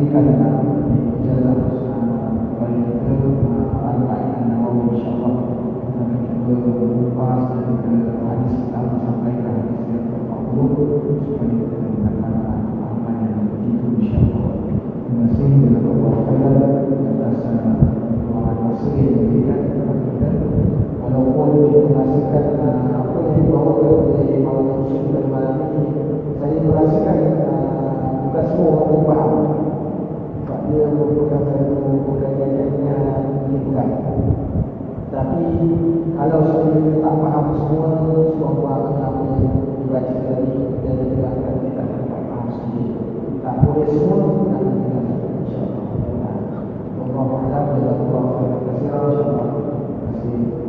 Terima kasih.